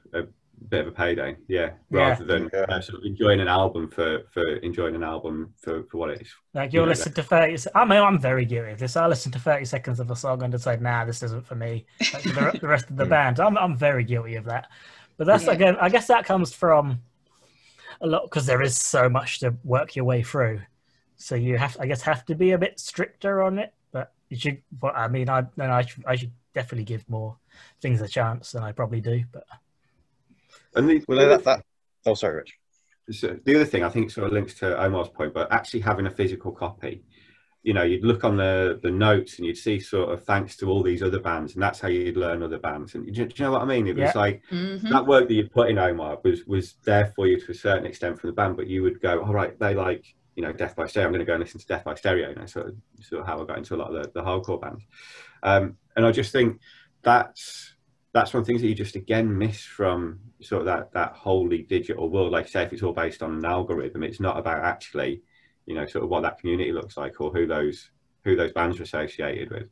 bit of a payday? Yeah, rather than sort of enjoying an album for enjoying an album for what it is. Like you'll listen to 30. I mean, I'm very guilty of this. I listen to 30 seconds of a song and decide, nah, this isn't for me. Like the rest of the band, I'm very guilty of that. But that's again, I guess that comes from a lot because there is so much to work your way through. So you have to be a bit stricter on it. But you should. But I mean, I should definitely give more things a chance than I probably do. But oh, sorry, Rich. So the other thing I think sort of links to Omar's point, but actually having a physical copy, you'd look on the notes and you'd see sort of thanks to all these other bands, and that's how you'd learn other bands. And do you know what I mean? It was like that work that you'd put in, Omar, was there for you to a certain extent from the band, but you would go, all right, they like, Death by Stereo, I'm going to go and listen to Death by Stereo, sort of how I got into a lot of the hardcore bands. And I just think that's one of the things that you just again miss from sort of that wholly digital world. Like I say, if it's all based on an algorithm, it's not about actually, sort of what that community looks like or who those bands are associated with.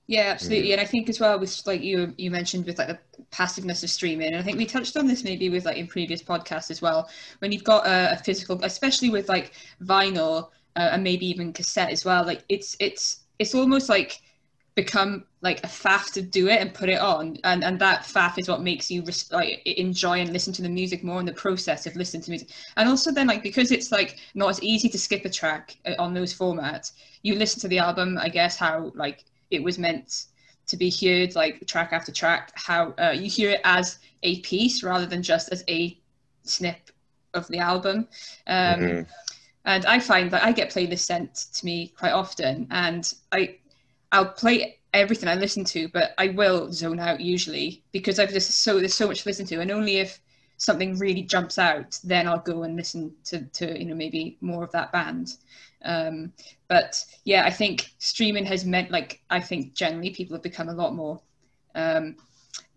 Yeah, absolutely. And I think as well with like you mentioned with like the passiveness of streaming, and I think we touched on this maybe with like in previous podcasts as well, when you've got a physical, especially with like vinyl and maybe even cassette as well, like it's almost like become like a faff to do it and put it on, and that faff is what makes you like enjoy and listen to the music more in the process of listening to music. And also then like because it's like not as easy to skip a track on those formats, you listen to the album, I guess, how like it was meant to be heard, like track after track, how you hear it as a piece rather than just as a snip of the album. And I find that I get playlists sent to me quite often, and I'll play everything I listen to, but I will zone out usually because there's so much to listen to, and only if something really jumps out, then I'll go and listen to maybe more of that band. But yeah, I think streaming has meant like I think generally people have become a lot more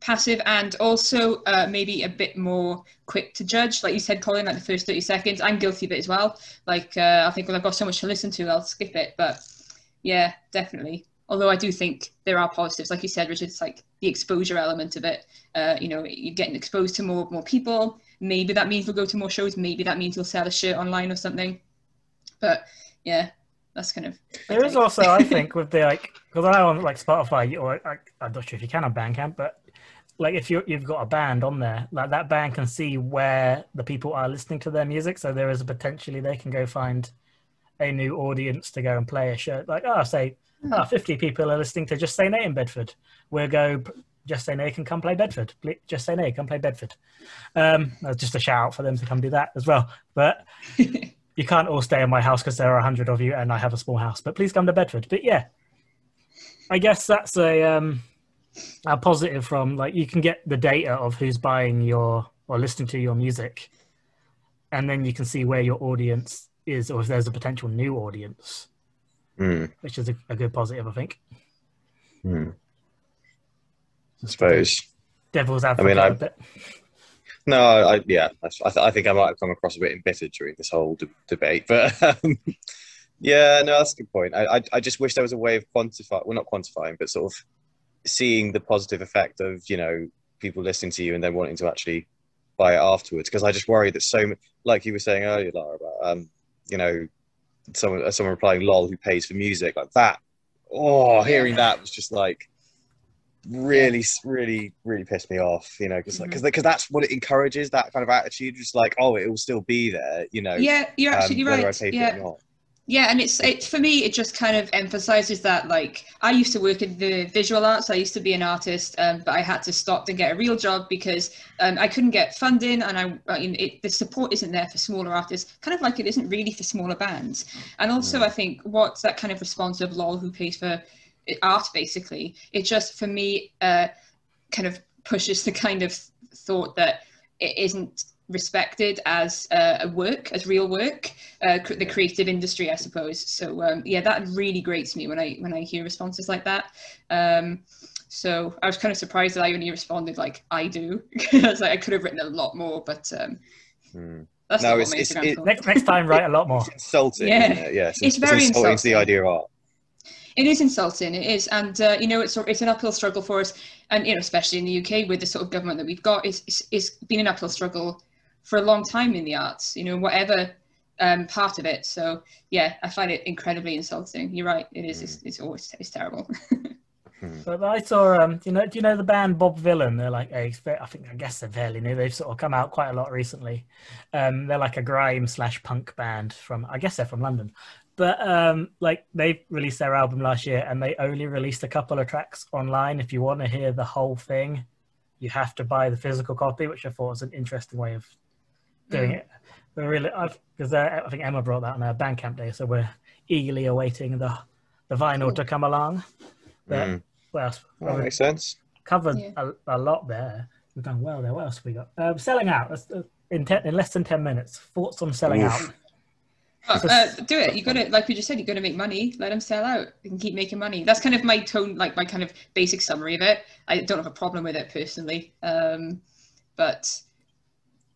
passive, and also maybe a bit more quick to judge. Like you said, Colin, like the first 30 seconds, I'm guilty of it as well. Like I think when I've got so much to listen to, I'll skip it. But yeah, definitely. Although I do think there are positives, like you said, Richard, it's like the exposure element of it. You're getting exposed to more people. Maybe that means we'll go to more shows. Maybe that means you'll sell a shirt online or something. But yeah, that's kind of. There is also, I think, with the like, because I know on like Spotify, or I'm not sure if you can on Bandcamp, but like if you've got a band on there, like that band can see where the people are listening to their music, so there is a potentially they can go find a new audience to go and play a show. Like, say 50 people are listening to Just Say Nay in Bedford. We'll go. Just Say Nay can come play Bedford. Just Say Nay, come play Bedford. Just a shout out for them to come do that as well. But you can't all stay in my house because there are 100 of you and I have a small house. But please come to Bedford. But yeah, I guess that's a positive from like you can get the data of who's buying your or listening to your music, and then you can see where your audience is or if there's a potential new audience, which is a good positive, I think. I suppose. Devil's advocate a bit. No, I think I might have come across a bit embittered during this whole debate, but yeah, no, that's a good point. I just wish there was a way of not quantifying, but sort of seeing the positive effect of, people listening to you and then wanting to actually buy it afterwards. Because I just worry that like you were saying earlier, Lara, about, someone replying lol who pays for music like that. Oh, hearing that was just like, really pissed me off, you know, because that's what it encourages, that kind of attitude, just like, oh, it will still be there, you know. Yeah, you're absolutely whether right. I pay for it or not. Yeah, and it's for me, it just kind of emphasizes that, like, I used to work in the visual arts. I used to be an artist, but I had to stop to get a real job because I couldn't get funding, and the support isn't there for smaller artists, kind of like it isn't really for smaller bands. And also, I think what's that kind of response of lol, who pays for art, basically, it just, for me, kind of pushes the kind of thought that it isn't respected as as real work, the creative industry, I suppose. So yeah, that really grates me when I hear responses like that. So I was kind of surprised that I only responded like I do. I was like, I could have written a lot more, but that's not what my Instagram for. Next time, write a lot more. It's insulting, yeah, isn't it? Yeah, it's very insulting to the idea of art. It is insulting, it is, and you know, it's an uphill struggle for us, and you know, especially in the UK with the sort of government that we've got, it's been an uphill struggle for a long time in the arts, you know, whatever part of it. So yeah, I find it incredibly insulting. You're right, it is. It's terrible. But I saw, do you know the band Bob Villain? They're like I guess they're fairly new. They've sort of come out quite a lot recently. They're like a grime / punk band I guess they're from London. But like they released their album last year, and they only released a couple of tracks online. If you want to hear the whole thing, you have to buy the physical copy, which I thought was an interesting way of doing it. But really, because I think Emma brought that on our Bandcamp day, so we're eagerly awaiting the vinyl to come along. But what else? That makes sense. Covered a lot there. We've done well there. What else have we got? Selling out. In less than 10 minutes. Thoughts on selling out? Do it. You got to, like we just said, you got to make money. Let them sell out. You can keep making money. That's kind of my tone, like my kind of basic summary of it. I don't have a problem with it personally, but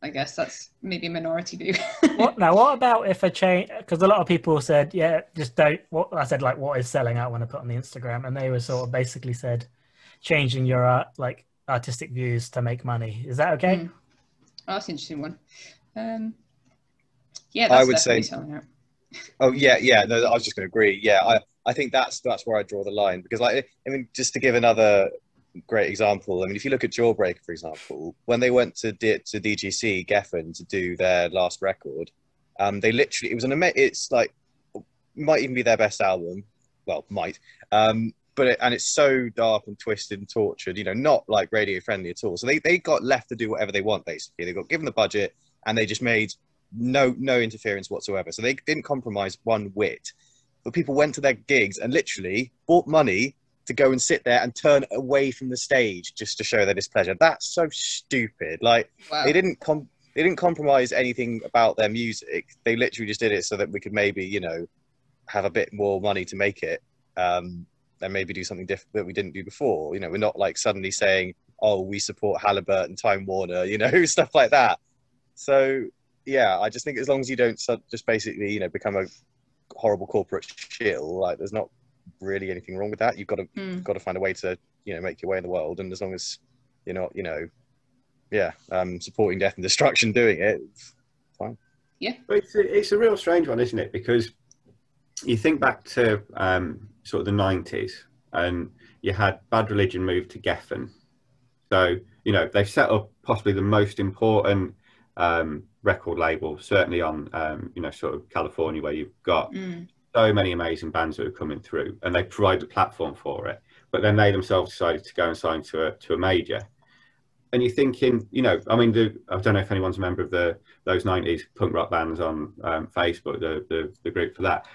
I guess that's maybe a minority view. What about if a change? Because a lot of people said, yeah, just don't. What I said, like, what is selling out when I put on the Instagram, and they were sort of basically said, changing your artistic views to make money. Is that okay? Oh, that's an interesting one. Yeah, that's I would say. Selling out. Oh yeah. No, I was just going to agree. Yeah, I think that's where I draw the line, because, like, I mean, just to give another great example, I mean, if you look at Jawbreaker, for example, when they went to DGC Geffen to do their last record, they literally, it's like, might even be their best album, well, might, but it's so dark and twisted and tortured, you know, not like radio friendly at all. So they got left to do whatever they want, basically. They got given the budget, and they just made no interference whatsoever. So they didn't compromise one whit. But people went to their gigs and literally bought money to go and sit there and turn away from the stage just to show their displeasure. That's so stupid. Like, wow. They didn't compromise anything about their music. They literally just did it so that we could maybe, you know, have a bit more money to make it, and maybe do something different that we didn't do before. You know, we're not like suddenly saying, oh, we support Halliburton, Time Warner, you know, stuff like that. So yeah, I just think as long as you don't just basically, you know, become a horrible corporate shill, like, there's not really anything wrong with that. You've got to find a way to, you know, make your way in the world, and as long as you're not, you know, supporting death and destruction doing it, it's fine. Yeah, but it's a real strange one, isn't it? Because you think back to sort of the 90s, and you had Bad Religion move to Geffen, so, you know, they've set up possibly the most important record label, certainly on you know, sort of California, where you've got so many amazing bands that are coming through, and they provide the platform for it. But then they themselves decided to go and sign to a major. And you're thinking, you know, I mean, I don't know if anyone's a member of those 90s punk rock bands on Facebook, the group for that.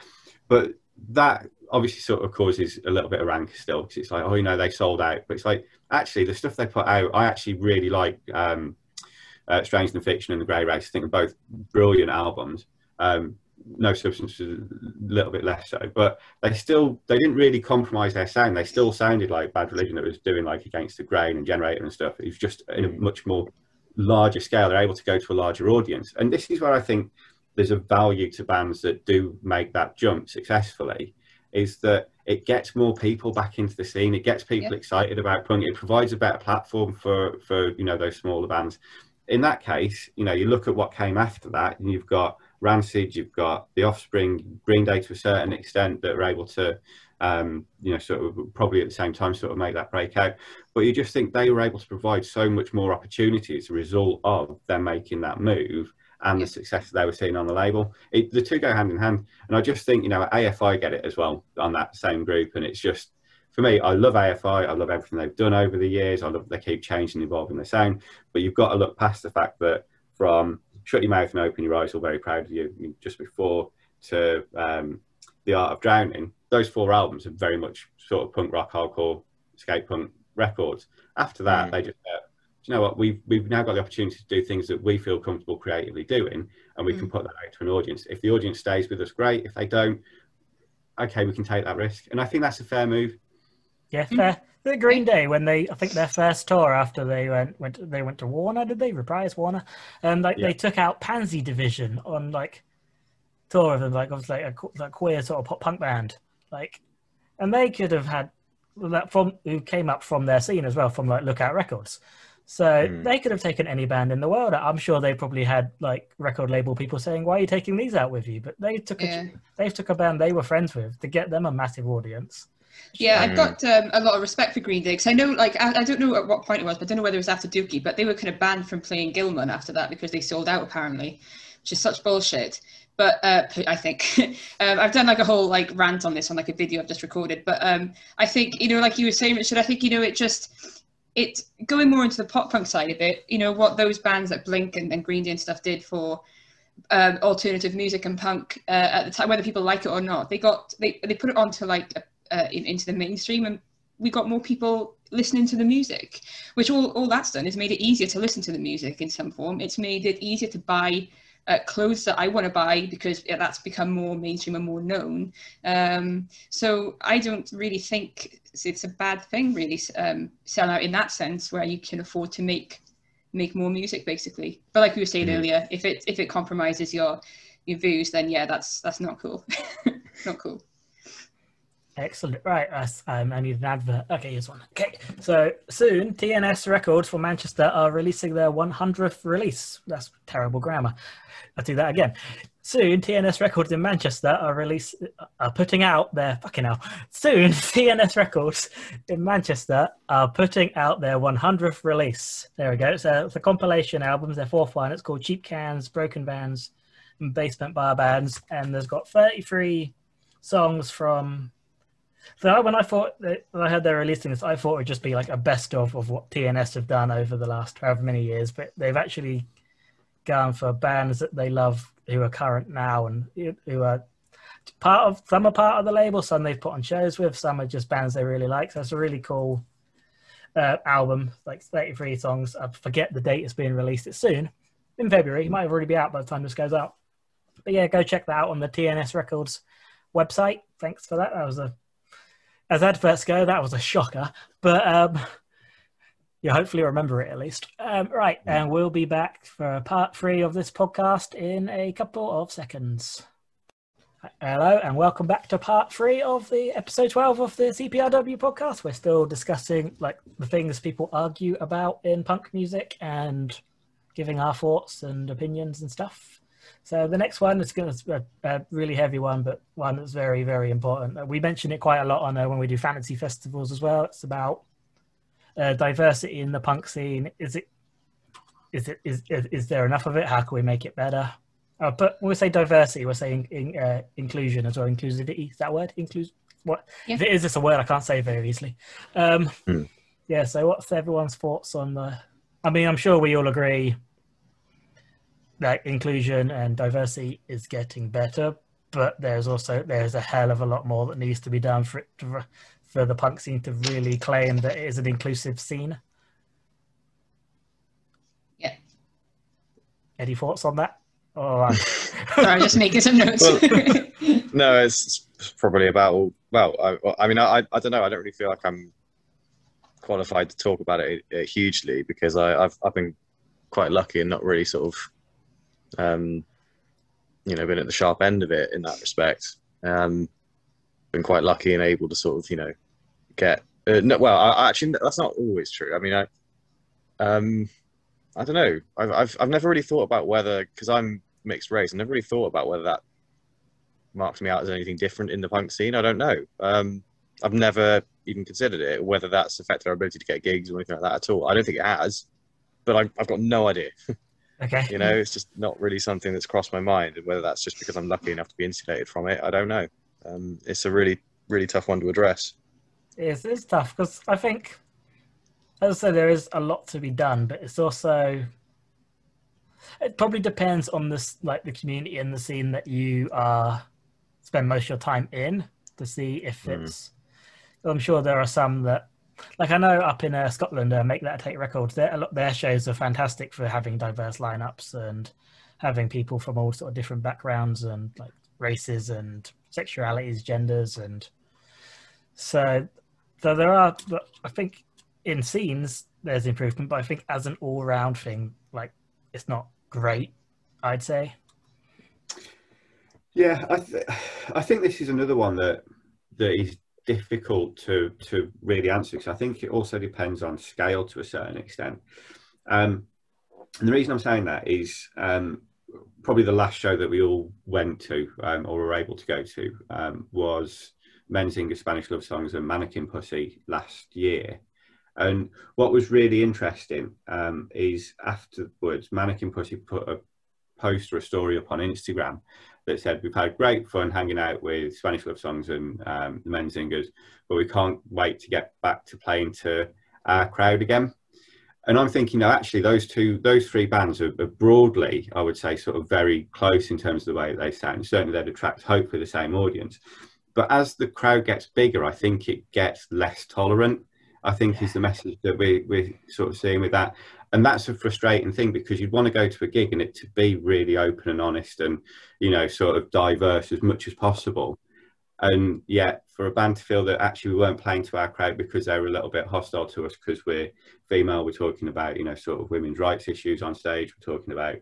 But that obviously sort of causes a little bit of rancour still, because it's like, oh, you know, they sold out. But it's like, actually, the stuff they put out, I actually really like. Strange Than Fiction and The Grey Race, I think, are both brilliant albums. No Substance was a little bit less so, but they didn't really compromise their sound. They still sounded like Bad Religion, that was doing like Against the Grain and Generator and stuff. It was just in a much more larger scale. They're able to go to a larger audience, and this is where I think there's a value to bands that do make that jump successfully, is that it gets more people back into the scene. It gets people excited about punk. It provides a better platform for you know, those smaller bands. In that case, you know, you look at what came after that, and you've got Rancid, you've got The Offspring, Green Day to a certain extent, that are able to sort of probably at the same time sort of make that breakout. But you just think they were able to provide so much more opportunity as a result of them making that move and the success they were seeing on the label. The two go hand in hand. And I just think, AFI get it as well on that same group. And it's just, for me, I love AFI. I love everything they've done over the years. I love they keep changing and evolving their sound. But you've got to look past the fact that from Shut Your Mouth and Open Your Eyes, we're very proud of you, just before, to The Art of Drowning, those 4 albums are very much sort of punk rock, hardcore, skate punk records. After that, they just do you know what, we've now got the opportunity to do things that we feel comfortable creatively doing, and we can put that out to an audience. If the audience stays with us, great. If they don't, okay, we can take that risk. And I think that's a fair move. Yeah, fair. The Green Day, when I think their first tour after they went to Warner, did they reprise Warner? And they took out Pansy Division on tour of them, obviously a queer sort of pop punk band, and they could have had that who came up from their scene as well, from Lookout Records. So they could have taken any band in the world. I'm sure they probably had record label people saying, "Why are you taking these out with you?" But they took a band they were friends with to get them a massive audience. Yeah, I've got a lot of respect for Green Day, because I know, I don't know at what point it was, but I don't know whether it was after Dookie, but they were kind of banned from playing Gilman after that because they sold out, apparently, which is such bullshit. But I think I've done a whole rant on this on a video I've just recorded. But I think, like you were saying, Richard, I think, it going more into the pop punk side of it, what those bands like Blink and Green Day and stuff did for alternative music and punk at the time, whether people like it or not, they put it onto into the mainstream, and we got more people listening to the music, which all that's done is made it easier to listen to the music in some form. It's made it easier to buy clothes that I want to buy, because that's become more mainstream and more known. So I don't really think it's a bad thing, really, sell out in that sense, where you can afford to make more music, basically. But like we were saying earlier, if it compromises your views, then that's not cool. Not cool. Excellent. Right, I need an advert. Okay, here's one. Okay, so soon TNS Records from Manchester are releasing their 100th release. That's terrible grammar. I'll do that again. Soon TNS Records in Manchester are putting out their Soon TNS Records in Manchester are putting out their 100th release. There we go. So it's a compilation album. Their 4th one. It's called Cheap Cans, Broken Bands, and Basement Bar Bands, and there's got 33 songs from. So when I heard they're releasing this, I thought it would just be a best of what TNS have done over the last however many years, but they've actually gone for bands that they love who are current now and who are some are part of the label, some they've put on shows with, some are just bands they really like. So it's a really cool album, 33 songs. I forget the date it's being released. It's soon, in February. It might already be out by the time this goes out. But yeah, go check that out on the TNS Records website. Thanks for that. That was as adverts go, that was a shocker, but you hopefully remember it at least. Right, and we'll be back for part 3 of this podcast in a couple of seconds. Hello, and welcome back to part 3 of the episode 12 of the CPRW podcast. We're still discussing the things people argue about in punk music and giving our thoughts and opinions and stuff. So the next one is going to be a really heavy one, but one that's very, very important. We mention it quite a lot on when we do fantasy festivals as well. It's about diversity in the punk scene. Is there enough of it? How can we make it better? But when we say diversity, we're saying inclusion as well. Inclusivity, is that a word? What? Yeah. If it is, it's a word I can't say very easily. Yeah. So what's everyone's thoughts on the? I mean, I'm sure we all agree that inclusion and diversity is getting better, but there's a hell of a lot more that needs to be done for the punk scene to really claim that it is an inclusive scene. Yeah. Any thoughts on that? Oh, sorry, I'm just making some notes. No, it's probably about. I mean, I don't know. I don't really feel like I'm qualified to talk about it hugely, because I've been quite lucky and not really sort of. Been at the sharp end of it in that respect. Been quite lucky and able to sort of, get. Actually, that's not always true. I mean, I don't know. I've never really thought about whether, because I'm mixed race, I never really thought about whether that marks me out as anything different in the punk scene. I don't know. I've never even considered it, whether that's affected our ability to get gigs or anything like that at all. I don't think it has, but I've got no idea. Okay. You know, it's just not really something that's crossed my mind. And whether that's just because I'm lucky enough to be insulated from it, I don't know. It's a really, really tough one to address. It's tough because I think, as I said, there is a lot to be done, but it's also, it probably depends on this, like the community and the scene that you spend most of your time in to see if it's. I'm sure there are some that, like I know up in Scotland, Make That Take Records, their shows are fantastic for having diverse lineups and having people from all sort of different backgrounds and like races and sexualities, genders, and so there are. I think in scenes there's improvement, but I think as an all-round thing, like it's not great, I'd say. Yeah, I think this is another one that is difficult to really answer, because I think it also depends on scale to a certain extent. And the reason I'm saying that is probably the last show that we all went to or were able to go to was Menzinger Spanish Love Songs and Mannequin Pussy last year. And what was really interesting is afterwards, Mannequin Pussy put a post or a story up on Instagram that said, we've had great fun hanging out with Spanish Love Songs and the Menzingers, but we can't wait to get back to playing to our crowd again. And I'm thinking, no, actually, those three bands are broadly, I would say, sort of very close in terms of the way they sound. Certainly they'd attract hopefully the same audience. But as the crowd gets bigger, I think it gets less tolerant, I think is the message that we're sort of seeing with that. And that's a frustrating thing, because you'd want to go to a gig and it to be really open and honest and, you know, sort of diverse as much as possible. And yet for a band to feel that actually we weren't playing to our crowd because they were a little bit hostile to us because we're female, we're talking about, you know, sort of women's rights issues on stage, we're talking about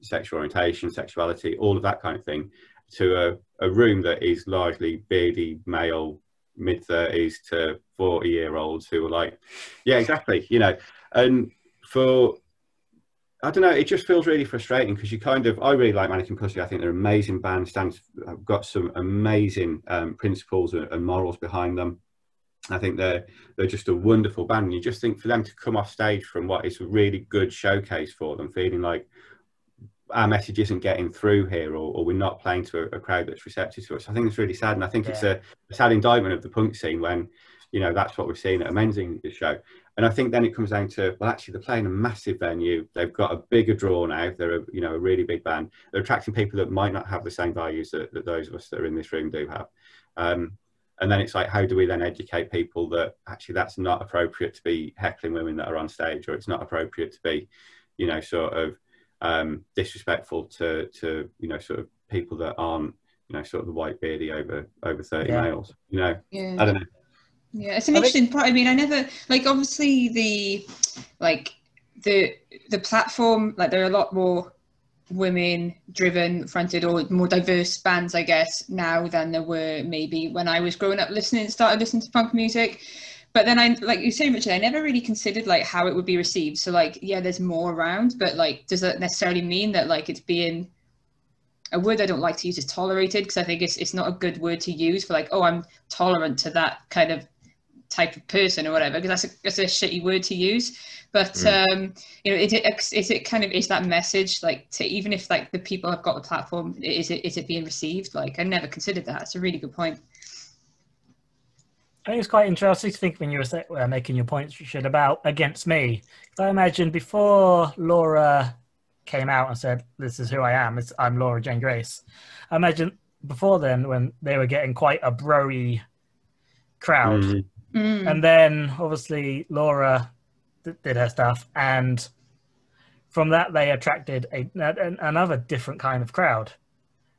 sexual orientation, sexuality, all of that kind of thing, to a room that is largely beardy male, mid-30s to 40-year-olds who were like, yeah, exactly, you know. And for, I don't know, it just feels really frustrating, because you kind of, I really like Mannequin Pussy. I think they're an amazing band, have got some amazing principles and morals behind them. I think they're just a wonderful band. And you just think for them to come off stage from what is a really good showcase for them, feeling like our message isn't getting through here, or we're not playing to a crowd that's receptive to us, I think it's really sad. And I think it's a sad indictment of the punk scene when, you know, that's what we're seeing at a Menzinger show. And I think then it comes down to, well, actually, they're playing a massive venue. They've got a bigger draw now. They're a really big band. They're attracting people that might not have the same values that those of us that are in this room do have. And then it's like, how do we then educate people that actually that's not appropriate to be heckling women that are on stage, or it's not appropriate to be, you know, sort of disrespectful to you know, sort of people that aren't, you know, sort of the white beardy over 30 males, you know. Yeah. I don't know. Yeah, it's an interesting part. I mean, I never, like, obviously the platform, like, there are a lot more women driven fronted or more diverse bands, I guess, now than there were maybe when I was growing up started listening to punk music. But then I, like you say, Richard, I never really considered like how it would be received. So like, yeah, there's more around, but like, does that necessarily mean that like it's being, a word I don't like to use is tolerated, because I think it's not a good word to use for like, oh, I'm tolerant to that kind of type of person or whatever, because that's a shitty word to use. But you know, is it kind of, is that message like, to even if like the people have got the platform, is it being received? Like, I never considered that. It's a really good point. I think it's quite interesting to think when you were making your points, Richard, about Against Me. I imagine before Lara came out and said, this is who I am, I'm Lara Jane Grace, I imagine before then, when they were getting quite a bro-y crowd, and then obviously Lara did her stuff, and from that they attracted another different kind of crowd,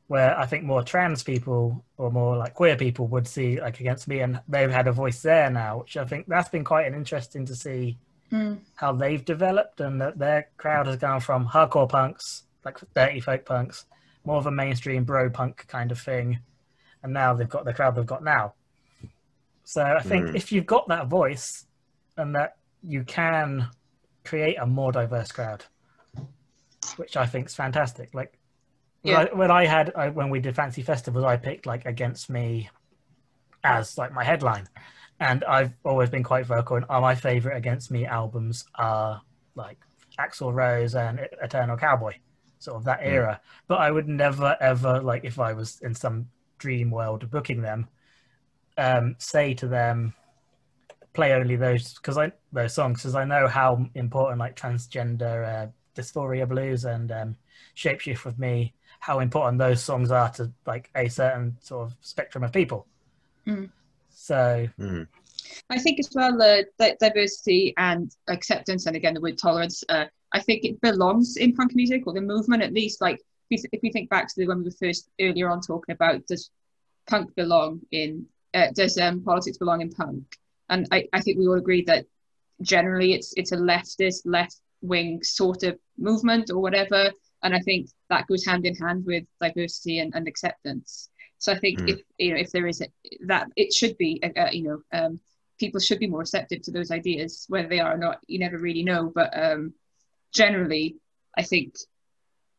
where I think more trans people or more like queer people would see like Against Me, and they've had a voice there now, which I think that's been quite an interesting to see how they've developed, and that their crowd has gone from hardcore punks, like dirty folk punks, more of a mainstream bro punk kind of thing, and now they've got the crowd they've got now. So I think if you've got that voice, and that you can create a more diverse crowd, which I think is fantastic. Like, when we did Fancy Festivals, I picked like Against Me, as like my headline. And I've always been quite vocal, and my favorite Against Me albums are like Axl Rose and Eternal Cowboy, sort of that era. But I would never ever, like, if I was in some dream world booking them, say to them, play only those songs, because I know how important like Transgender, Dysphoria Blues, and Shapeshift with Me, how important those songs are to like a certain sort of spectrum of people. So I think as well, diversity and acceptance, and again the word tolerance, I think it belongs in punk music, or the movement at least. Like if we think back to when we were first earlier on talking about, does punk belong in does politics belong in punk? And I think we all agree that generally it's a leftist, left-wing sort of movement or whatever, and I think that goes hand in hand with diversity and acceptance. So I think if there is that, it should be people should be more receptive to those ideas, whether they are or not. You never really know, but generally, I think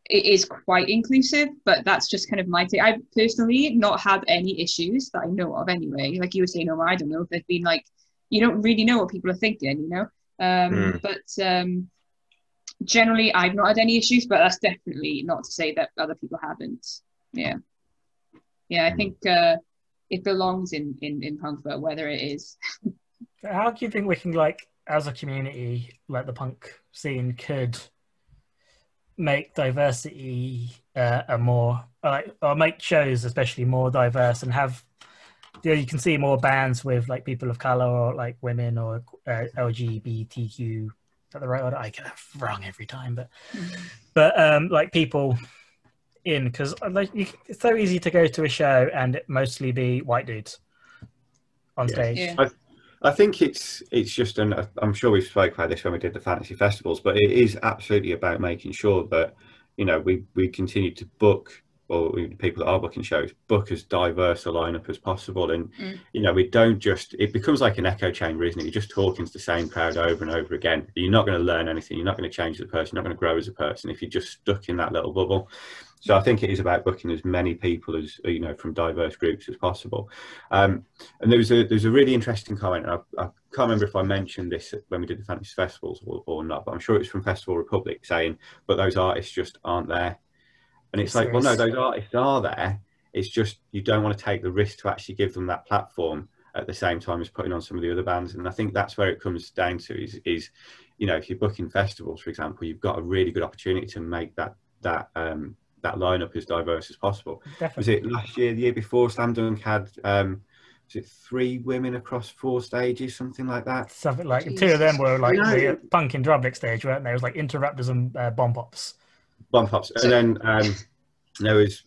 it is quite inclusive. But that's just kind of my take. I've personally not had any issues that I know of anyway. Like you were saying, Omar, I don't know if there's been like, you don't really know what people are thinking, you know. But generally, I've not had any issues. But that's definitely not to say that other people haven't. Yeah, I think it belongs in punk, but whether it is. How do you think we can, like, as a community, like the punk scene, could make diversity a more, or make shows especially more diverse, and have, you can see more bands with like people of color, or like women, or LGBTQ. Is that the right order? I get that wrong every time, but like people in, because like it's so easy to go to a show and it mostly be white dudes on stage. Yeah. I think it's just, and I'm sure we spoke about this when we did the fantasy festivals, but it is absolutely about making sure that, you know, we continue to book, or people that are booking shows, book as diverse a lineup as possible. And you know, we don't just, it becomes like an echo chamber, isn't it? You're just talking to the same crowd over and over again. You're not going to learn anything. You're not going to change as a person. You're not going to grow as a person if you're just stuck in that little bubble. So I think it is about booking as many people as, you know, from diverse groups as possible. And there's a really interesting comment. I can't remember if I mentioned this when we did the fantasy festivals or not, but I'm sure it was from Festival Republic, saying, but those artists just aren't there. And it's like, well, no, those artists are there. It's just you don't want to take the risk to actually give them that platform at the same time as putting on some of the other bands. And I think that's where it comes down to is you know, if you're booking festivals, for example, you've got a really good opportunity to make that lineup as diverse as possible. Definitely. Was it last year, the year before, Slam Dunk had was it 3 women across 4 stages, something like that? Something like Jesus. 2 of them were like the punk in Drublic stage, weren't they? It was like Interrupters and Bomb Pops. Bomb Pops. And then there was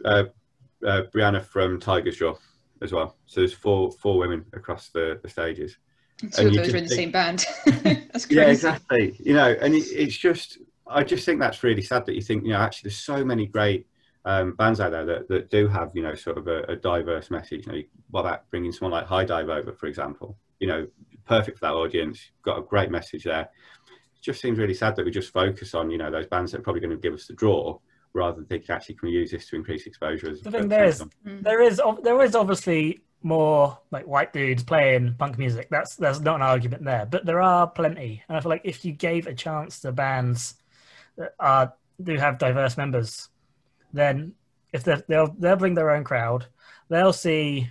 Brianna from Tiger's Jaw as well. So there's four women across the stages. And 2 of those were in the same band. That's crazy. Yeah, exactly. You know, and it's just, I just think that's really sad that you think, you know, actually there's so many great bands out there that do have, you know, sort of a diverse message. You know, what about bringing someone like High Dive over, for example? You know, perfect for that audience. Got a great message there. It just seems really sad that we just focus on, you know, those bands that are probably going to give us the draw, rather than thinking actually can we use this to increase exposure. The thing there is obviously more like white dudes playing punk music. That's not an argument there, but there are plenty. And I feel like if you gave a chance to bands that do have diverse members, then if they'll bring their own crowd, they'll see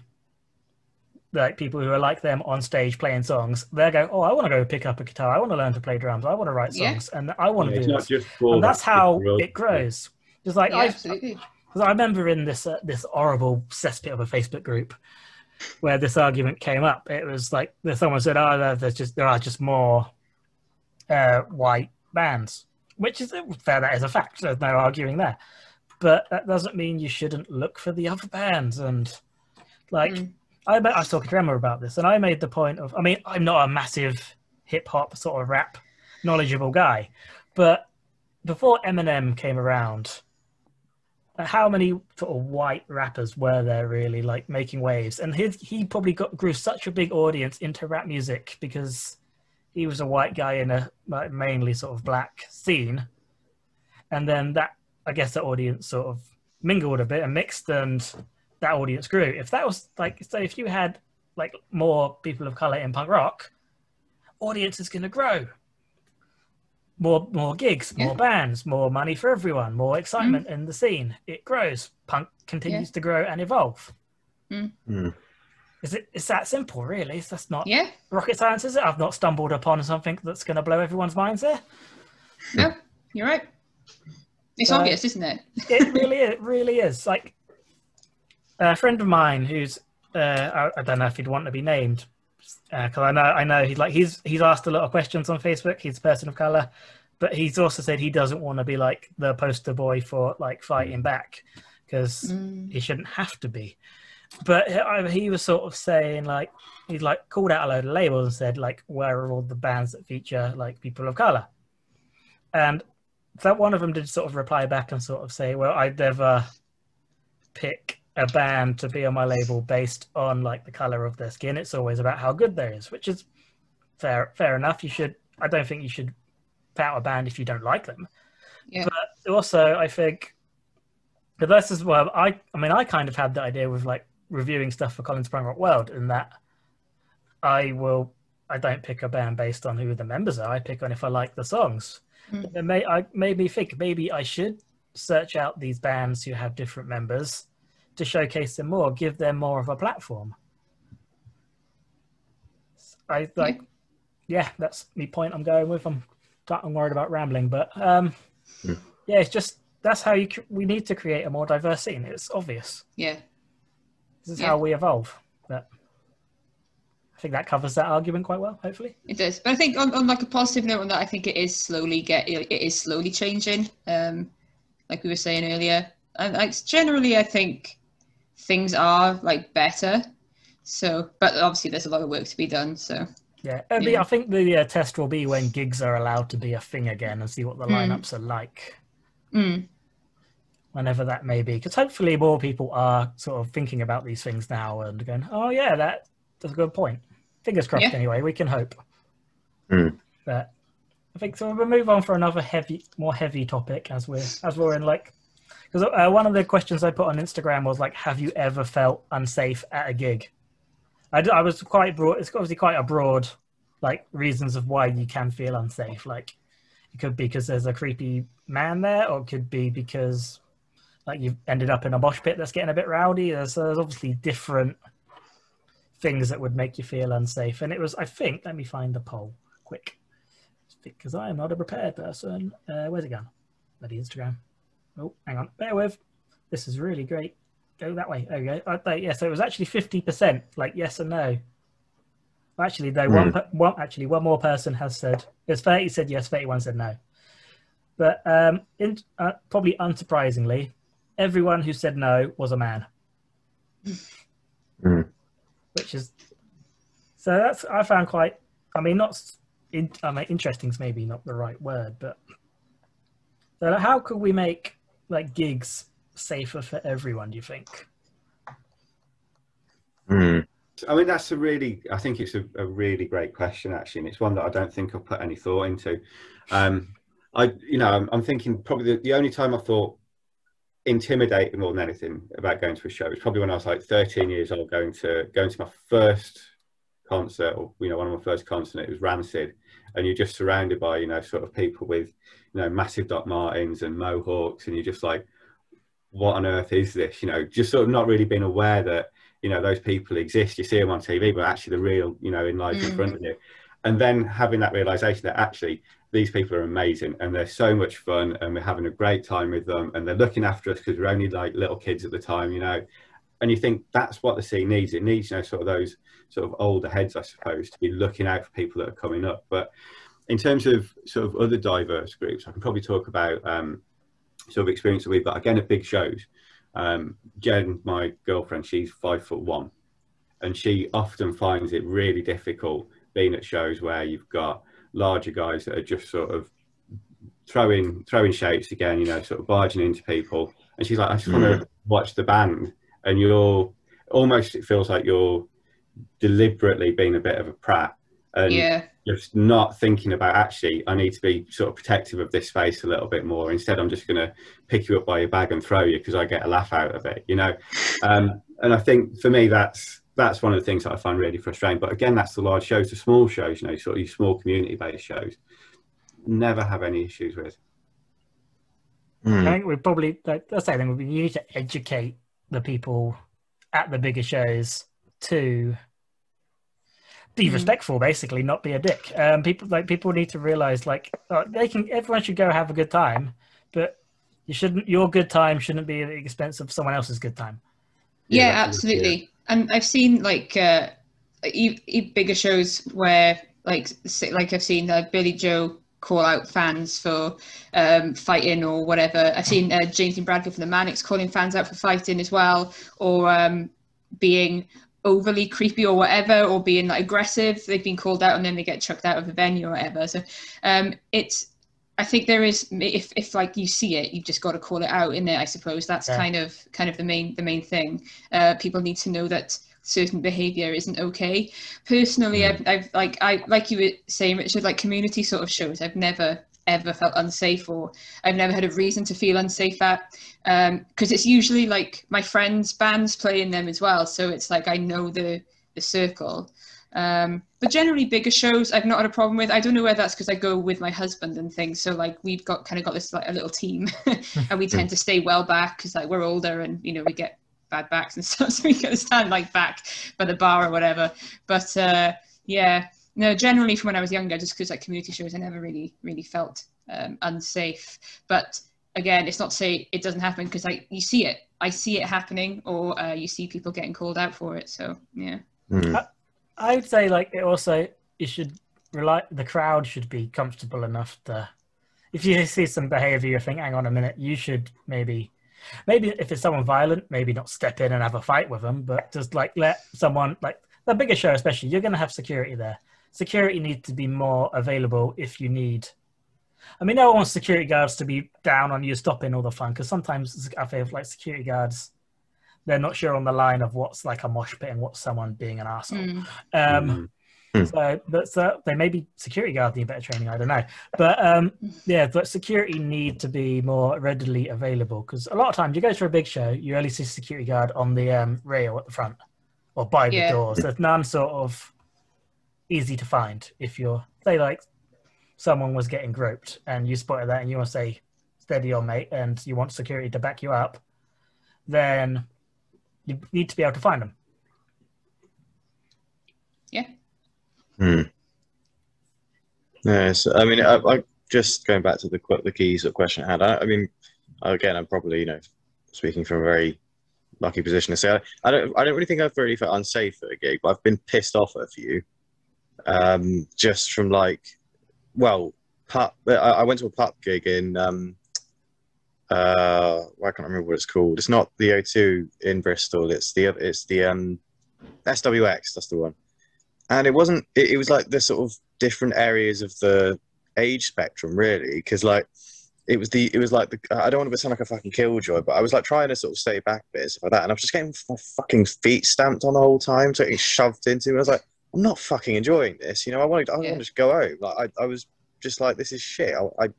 like people who are like them on stage playing songs. They'll go, oh, I want to go pick up a guitar. I want to learn to play drums. I want to write songs, and I want to do this. And that's how it grows. Just like absolutely. Because I remember in this horrible cesspit of a Facebook group where this argument came up. It was like someone said, "Oh, there are just more white bands," which is fair. That is a fact. There's no arguing there. But that doesn't mean you shouldn't look for the other bands. And like, I was talking to Emma about this, and I made the point of, I mean, I'm not a massive hip hop sort of rap knowledgeable guy, but before Eminem came around, how many sort of white rappers were there really like making waves? And he probably grew such a big audience into rap music because he was a white guy in a like, mainly sort of black scene. And then that, I guess the audience sort of mingled a bit and mixed, and that audience grew. If that was like, so if you had like more people of color in punk rock, audience is going to grow. More gigs, more bands, more money for everyone, more excitement in the scene. It grows. Punk continues to grow and evolve. It's that simple, really. That's not rocket science, is it? I've not stumbled upon something that's going to blow everyone's minds here. No, you're right. It's obvious, isn't it? It really is. Like a friend of mine who's I don't know if he'd want to be named, because I know he's asked a lot of questions on Facebook. He's a person of color, but he's also said he doesn't want to be like the poster boy for like fighting back, because he shouldn't have to be. But he was sort of saying, like, he's like called out a load of labels and said, like, where are all the bands that feature like people of color? And so one of them did sort of reply back and sort of say, well, I'd never pick a band to be on my label based on like the color of their skin. It's always about how good there is, which is fair enough. I don't think you should pout a band if you don't like them. But also I think that this is well, I mean I kind of had the idea with like reviewing stuff for Colin's Punk Rock World, in that I don't pick a band based on who the members are. I pick on if I like the songs. It made me think maybe I should search out these bands who have different members to showcase them more, give them more of a platform. That's the point I'm going with. I'm worried about rambling, but it's just that's how we need to create a more diverse scene. It's obvious. This is how we evolve. But I think that covers that argument quite well. Hopefully, it does. But I think on like a positive note on that, I think it is slowly changing. Like we were saying earlier, and like generally, I think things are like better. So, but obviously, there's a lot of work to be done. So. I think the test will be when gigs are allowed to be a thing again, and see what the lineups are like. Whenever that may be, because hopefully more people are sort of thinking about these things now and going, "Oh yeah, that's a good point." Fingers crossed. Anyway, we can hope. But I think so. We'll move on for another more heavy topic as we're in like, because one of the questions I put on Instagram was like, "Have you ever felt unsafe at a gig?" I was quite broad. It's obviously quite a broad, like, reasons of why you can feel unsafe. Like, it could be because there's a creepy man there, or it could be because, like, you've ended up in a mosh pit that's getting a bit rowdy. There's obviously different things that would make you feel unsafe. And it was, I think, let me find the poll quick, because I am not a prepared person. Where's it gone? Bloody Instagram. Oh, hang on. Bear with. This is really great. Go that way. There we go. So it was actually 50%, like yes and no. Actually, though, one more person has said, there's 30 said yes, 31 said no. But probably unsurprisingly, everyone who said no was a man. Which is, so that's, I found quite, I mean, interesting is maybe not the right word, but so how could we make like gigs safer for everyone, do you think? I mean, I think it's a really great question, actually, and it's one that I don't think I've put any thought into. I'm thinking probably the only time I thought intimidating more than anything about going to a show was probably when I was like 13 years old, going to my first concert, or one of my first concerts. It was Rancid, and you're just surrounded by sort of people with massive Doc Martens and mohawks, and you're just like, what on earth is this? Just sort of not really being aware that those people exist. You see them on TV, but actually the real in life in front of you. And then having that realization that actually these people are amazing and they're so much fun and we're having a great time with them and they're looking after us because we're only like little kids at the time, and you think that's what the scene needs. It needs sort of those sort of older heads, I suppose, to be looking out for people that are coming up. But in terms of sort of other diverse groups, I can probably talk about sort of experience that we've got again at big shows. Jen, my girlfriend, she's 5'1", and she often finds it really difficult being at shows where you've got larger guys that are just sort of throwing shapes again, sort of barging into people. And she's like, I just want to watch the band. And it feels like you're deliberately being a bit of a prat. And just not thinking about, actually, I need to be sort of protective of this space a little bit more. Instead, I'm just going to pick you up by your bag and throw you because I get a laugh out of it, And I think for me, that's that's one of the things that I find really frustrating. But again, that's the large shows. The small shows, you know, sort of these small community-based shows, never have any issues with. I think we probably, like, that's the thing, we need to educate the people at the bigger shows to be respectful, basically, not be a dick. People need to realize, like, everyone should go have a good time, but your good time shouldn't be at the expense of someone else's good time. Yeah, absolutely. And I've seen like bigger shows where like I've seen Billy Joe call out fans for fighting or whatever. I've seen James and Bradford from the Manics calling fans out for fighting as well, or being overly creepy or whatever, or being like aggressive. They've been called out and then they get chucked out of the venue or whatever. So I think there is, if like you see it, you've just got to call it out in it. I suppose that's kind of the main thing. People need to know that certain behavior isn't okay. Personally, I've like you were saying, Richard, like community sort of shows, I've never ever felt unsafe, or I've never had a reason to feel unsafe at, because it's usually like my friends' bands playing them as well, so it's like I know the circle. But generally bigger shows I've not had a problem with. I don't know whether that's because I go with my husband and things, so like we've got this like a little team and we tend to stay well back because like we're older and, you know, we get bad backs and stuff, so we gotta stand like back by the bar or whatever. But yeah, no, generally from when I was younger, just because like community shows I never really felt unsafe. But again, it's not to say it doesn't happen, because like you see it, I see it happening, or you see people getting called out for it. So yeah. I would say like the crowd should be comfortable enough to, if you see some behavior you think, hang on a minute, you should maybe if it's someone violent, maybe not step in and have a fight with them, but just like let someone, like the bigger show especially, you're going to have security there. Security needs to be more available if you need. I mean, no one wants security guards to be down on you stopping all the fun, because sometimes I feel like security guards, they're not sure on the line of what's like a mosh pit and what's someone being an arsehole. So they maybe security guards need better training, I don't know. But but security need to be more readily available, because a lot of times you go to a big show, you only see security guard on the rail at the front or by the doors. There's none sort of easy to find. If you're, say like someone was getting groped and you spotted that and you want to say steady on mate and you want security to back you up, then you need to be able to find them. Yes, I mean, I just going back to the key sort of question I had. I mean, again, I'm probably, you know, speaking from a very lucky position to say I don't really think I've really felt unsafe at a gig, but I've been pissed off at a few, just from like, well, I went to a pup gig in I can't remember what it's called. It's not the O2 in Bristol. It's the SWX. That's the one. And it wasn't. It was like the sort of different areas of the age spectrum, really, because like it was like the. I don't want to sound like a fucking killjoy, but I was like trying to sort of stay back a bit and stuff like that, and I was just getting my fucking feet stamped on the whole time, so getting shoved into. And I was like, I'm not fucking enjoying this. You know, I want to just go home. Like I was just like, this is shit.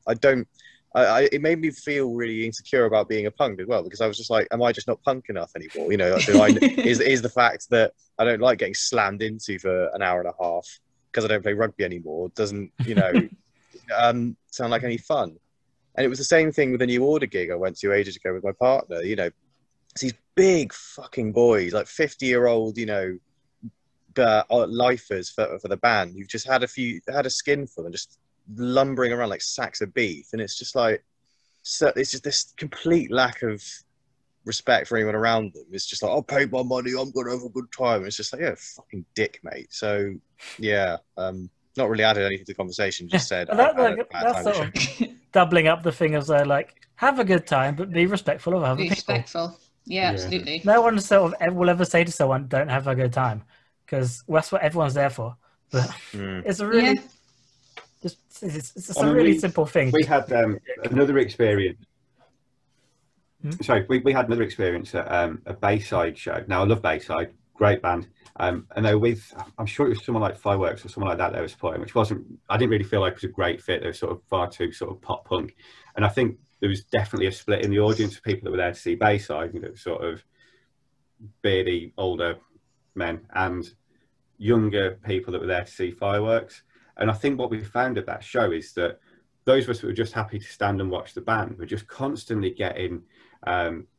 I don't. It made me feel really insecure about being a punk as well, because I was just like, am I just not punk enough anymore? You know, is the fact that I don't like getting slammed into for an hour and a half because I don't play rugby anymore doesn't, you know, sound like any fun. And it was the same thing with a New Order gig I went to ages ago with my partner. You know, it's these big fucking boys, like 50-year-old, you know, lifers for the band who've just had a skinful and just lumbering around like sacks of beef, and it's just like, so it's just this complete lack of respect for anyone around them. It's just like, I'll pay my money, I'm gonna have a good time. It's just like, yeah, fucking dick, mate. So yeah, not really added anything to the conversation, just said that's sort of doubling up the thing as like, have a good time but be respectful of other people. Respectful. Yeah, absolutely. No one sort of will ever say to someone, don't have a good time, because that's what everyone's there for. But it's a really it's a really simple thing. We had another experience. Sorry, we had another experience at a Bayside show. Now I love Bayside, great band, and they were with, I'm sure it was someone like Fireworks or someone like that they were supporting, which I didn't really feel like it was a great fit. They were sort of far too sort of pop punk, and I think there was definitely a split in the audience of people that were there to see Bayside. You know, sort of beardy older men and younger people that were there to see fireworks. And I think what we found at that show is that those of us that were just happy to stand and watch the band were just constantly getting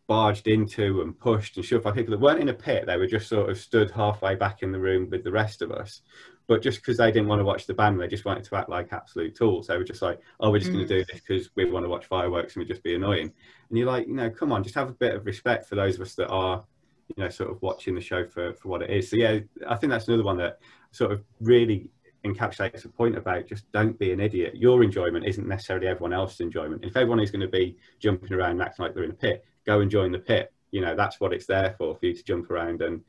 barged into and pushed and shoved by people that weren't in a pit. They were just sort of stood halfway back in the room with the rest of us. But just because they didn't want to watch the band, they just wanted to act like absolute tools. They were just like, oh, we're just going to do this because we want to watch fireworks and we'd just be annoying. And you're like, come on, just have a bit of respect for those of us that are, sort of watching the show for what it is. So yeah, I think that's another one that sort of really encapsulates the point about just don't be an idiot. Your enjoyment isn't necessarily everyone else's enjoyment. If everyone is going to be jumping around and acting like they're in a pit, go and join the pit. That's what it's there for you to jump around and,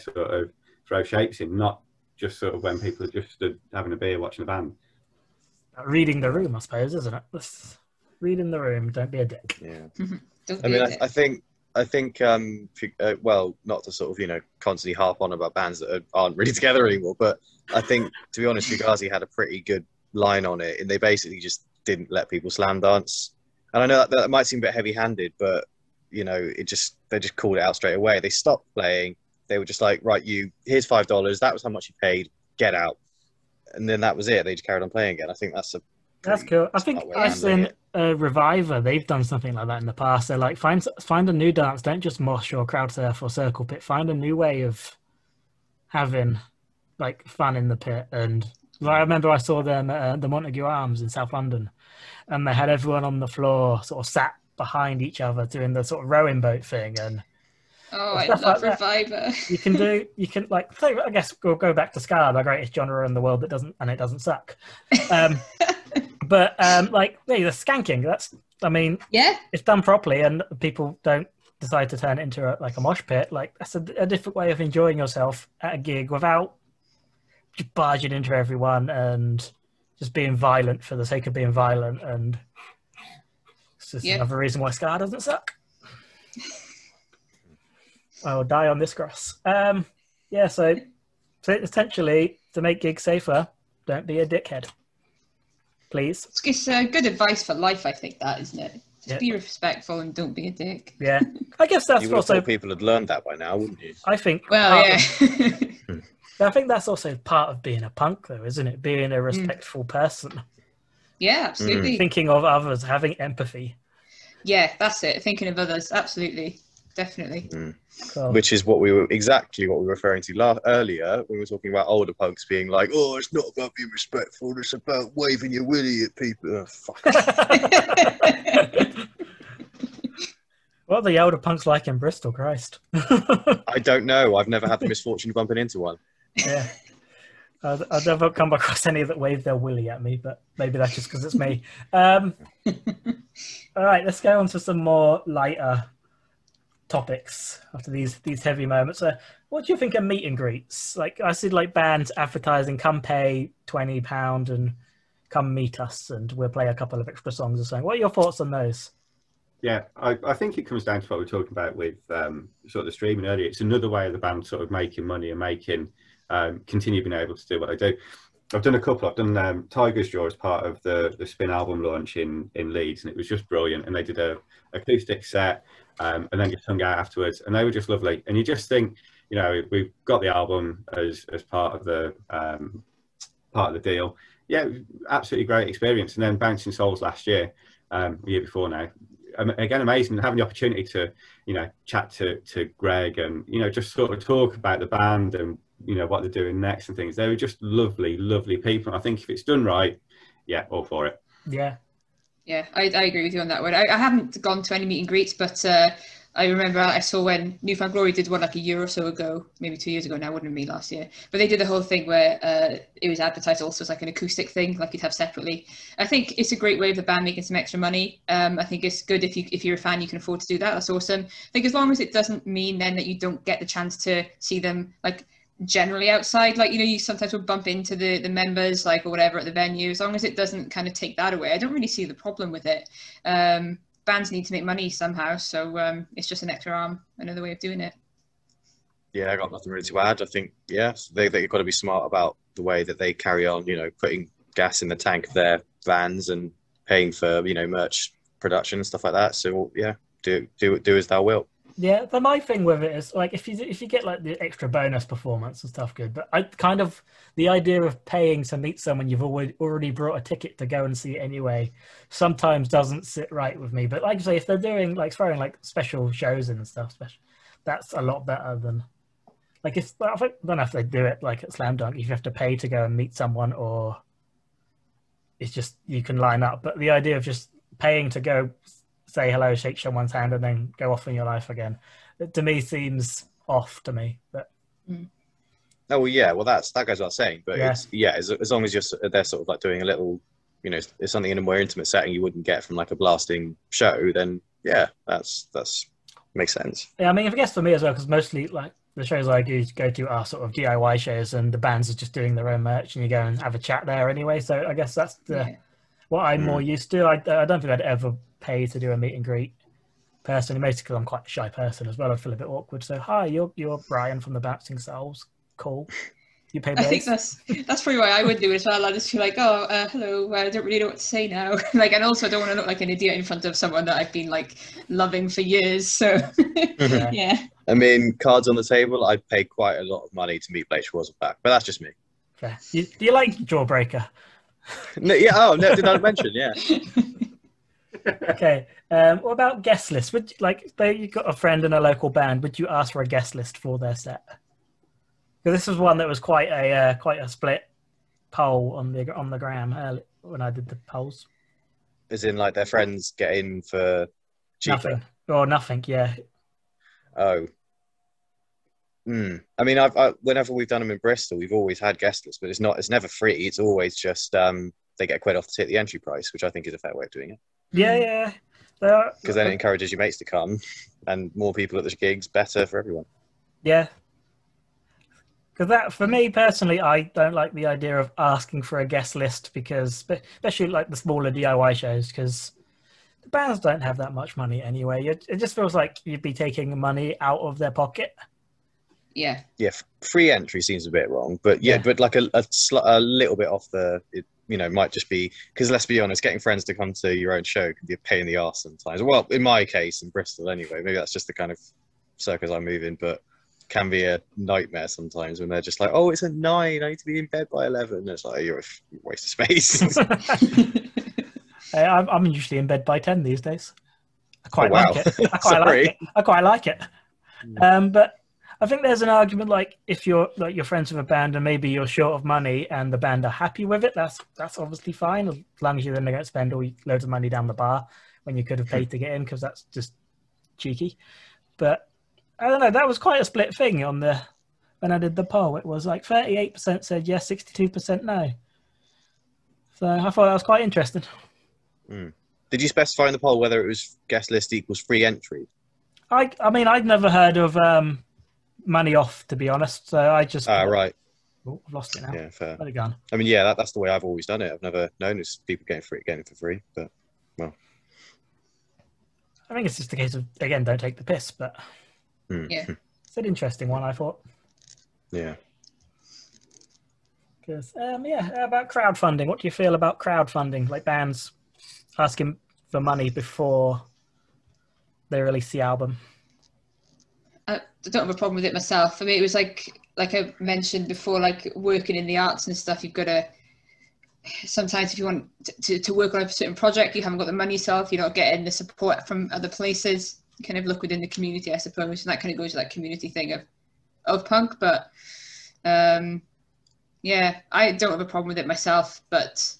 sort of throw shapes in, not just sort of when people are just stood having a beer watching a band. Reading the room, I suppose, isn't it? Reading the room, don't be a dick. Yeah. I think, well, not to sort of, constantly harp on about bands that aren't really together anymore, but I think, to be honest, Fugazi had a pretty good line on it, and they basically just didn't let people slam dance. And I know that might seem a bit heavy-handed, but, they just called it out straight away. They stopped playing. They were just like, right, here's $5. That was how much you paid. Get out. And then that was it. They just carried on playing again. I think that's cool. I think I've seen Reviver. They've done something like that in the past. They're like, find a new dance. Don't just mosh or crowd surf or circle pit. Find a new way of having like fun in the pit. And I remember I saw them at the Montague Arms in South London, and they had everyone on the floor sort of sat behind each other doing the sort of rowing boat thing. And I love Reviver. You can I guess we'll go back to ska, the greatest genre in the world that doesn't suck. But the skanking, it's done properly and people don't decide to turn it into a mosh pit. Like, that's a different way of enjoying yourself at a gig without just barging into everyone and just being violent for the sake of being violent. And it's just another reason why ska doesn't suck. I will die on this cross. So essentially, to make gigs safer, don't be a dickhead. Please. It's good advice for life, I think, that, isn't it? Just be respectful and don't be a dick. Yeah. I guess that's you would also... have thought people had learned that by now, wouldn't you? I think... Well, yeah. I think that's also part of being a punk, though, isn't it? Being a respectful person. Yeah, absolutely. Thinking of others, having empathy. Yeah, that's it. Thinking of others, absolutely. Definitely. Cool. Which is what we were referring to earlier when we were talking about older punks being like, oh, it's not about being respectful, it's about waving your willy at people. Oh, fuck. What are the older punks like in Bristol, Christ? I don't know. I've never had the misfortune of bumping into one. Yeah. I've never come across any that wave their willy at me, but maybe that's just because it's me. All right, let's go on to some more lighter topics after these heavy moments. What do you think of meet and greets? Like, I see bands advertising, come pay £20 and come meet us and we'll play a couple of extra songs or something. What are your thoughts on those? Yeah, I think it comes down to what we were talking about with sort of the streaming earlier. It's another way of the band sort of making money and continue being able to do what they do. I've done a couple. I've done Tiger's Jaw as part of the Spin album launch in Leeds, and it was just brilliant. And they did a acoustic set and then just hung out afterwards, and they were just lovely. And you just think, we've got the album as part of the deal. Yeah, absolutely great experience. And then Bouncing Souls last year, the year before now. Again, amazing having the opportunity to, chat to Greg and, just sort of talk about the band and, what they're doing next and things. They were just lovely, lovely people. And I think if it's done right, all for it. Yeah. Yeah, I agree with you on that one. I haven't gone to any meet and greets, but I remember I saw when Newfound Glory did one like a year or so ago, maybe 2 years ago now, wouldn't it be last year? But they did the whole thing where it was advertised also as like an acoustic thing, like you'd have separately. I think it's a great way of the band making some extra money. I think it's good if you're a fan, you can afford to do that. That's awesome. I think as long as it doesn't mean then that you don't get the chance to see them like generally outside, like you sometimes will bump into the members like or whatever at the venue. As long as it doesn't kind of take that away, I don't really see the problem with it. Bands need to make money somehow, so it's just an extra arm, another way of doing it. Yeah, I got nothing really to add. I think they've got to be smart about the way that they carry on, putting gas in the tank of their vans and paying for merch production and stuff like that. So do as thou wilt. Yeah, but my thing with it is like if you get like the extra bonus performance and stuff, good. But I kind of the idea of paying to meet someone you've already brought a ticket to go and see anyway sometimes doesn't sit right with me. But like I say, if they're doing like throwing like special shows in and stuff, that's a lot better than like if I don't know if they do it like at Slam Dunk, if you have to pay to go and meet someone or it's just you can line up. But the idea of just paying to go say hello, shake someone's hand, and then go off in your life again, it, to me seems off to me. But Oh well, yeah, well that goes without saying. But Yeah. as long as they're sort of like doing a little, you know, it's something in a more intimate setting you wouldn't get from like a blasting show, then yeah, that's makes sense. yeah, I mean, I guess for me as well, because mostly like the shows I go to are sort of DIY shows, and the bands are just doing their own merch, and you go and have a chat there anyway. So I guess that's what I'm more used to. I don't think I'd ever pay to do a meet and greet personally, mostly because I'm quite a shy person as well. I'd feel a bit awkward. So hi, you're Brian from the Bouncing Souls. Cool. You pay I think bills. that's probably why I would do it as well. I just feel like, oh, hello, I don't really know what to say now. Like, and also I don't want to look like an idiot in front of someone that I've been like loving for years. So yeah. I mean, cards on the table, I'd pay quite a lot of money to meet Blake Schwarzenbach, but that's just me. Fair. Do you like Jawbreaker? No, yeah, oh no, did I mention? Yeah. Okay. What about guest lists? Would you, like, say you've got a friend in a local band, would you ask for a guest list for their set? Because this was one that was quite a split poll on the gram when I did the polls. As in, like, their friends get in for cheaper? Nothing. Or nothing, yeah. Oh. I mean, whenever we've done them in Bristol, we've always had guest lists, but it's never free. It's always just they get quid off to take the entry price, which I think is a fair way of doing it. Yeah. Because then it encourages your mates to come, and more people at the gigs, better for everyone. Yeah. Because that, for me personally, I don't like the idea of asking for a guest list because, especially like the smaller DIY shows, because the bands don't have that much money anyway. It just feels like you'd be taking money out of their pocket. Yeah. Yeah, free entry seems a bit wrong, but but like a little bit off might just be, because let's be honest, getting friends to come to your own show can be a pain in the arse sometimes. Well, in my case, in Bristol anyway, maybe that's just the kind of circus I move in, but can be a nightmare sometimes when they're just like, oh, it's at 9, I need to be in bed by 11. And it's like, you're a waste of space. I'm usually in bed by 10 these days. I quite wow. like it. I quite like it. But I think there's an argument, like if you're friends with a band and maybe you're short of money and the band are happy with it, that's obviously fine, as long as you then don't spend loads of money down the bar when you could have paid to get in, because that's just cheeky. But I don't know, that was quite a split thing when I did the poll. It was like 38% said yes, 62% no. So I thought that was quite interesting. Did you specify in the poll whether it was guest list equals free entry? I mean, I'd never heard of money off, to be honest. So I just right. Oh, I've lost it now. Yeah, fair. Where's it gone? I mean, yeah, that's the way I've always done it. I've never known it's people getting it for free, but well. I think it's just a case of, again, don't take the piss, but Yeah. it's an interesting one, I thought. Yeah. Because how about crowdfunding? What do you feel about crowdfunding? Like bands asking for money before they release the album? I don't have a problem with it myself. I mean, it was like I mentioned before, like working in the arts and stuff, you've got to, sometimes if you want to work on a certain project, you haven't got the money yourself, you're not getting the support from other places, you kind of look within the community, I suppose, and that kind of goes to that community thing of punk. But yeah, I don't have a problem with it myself, but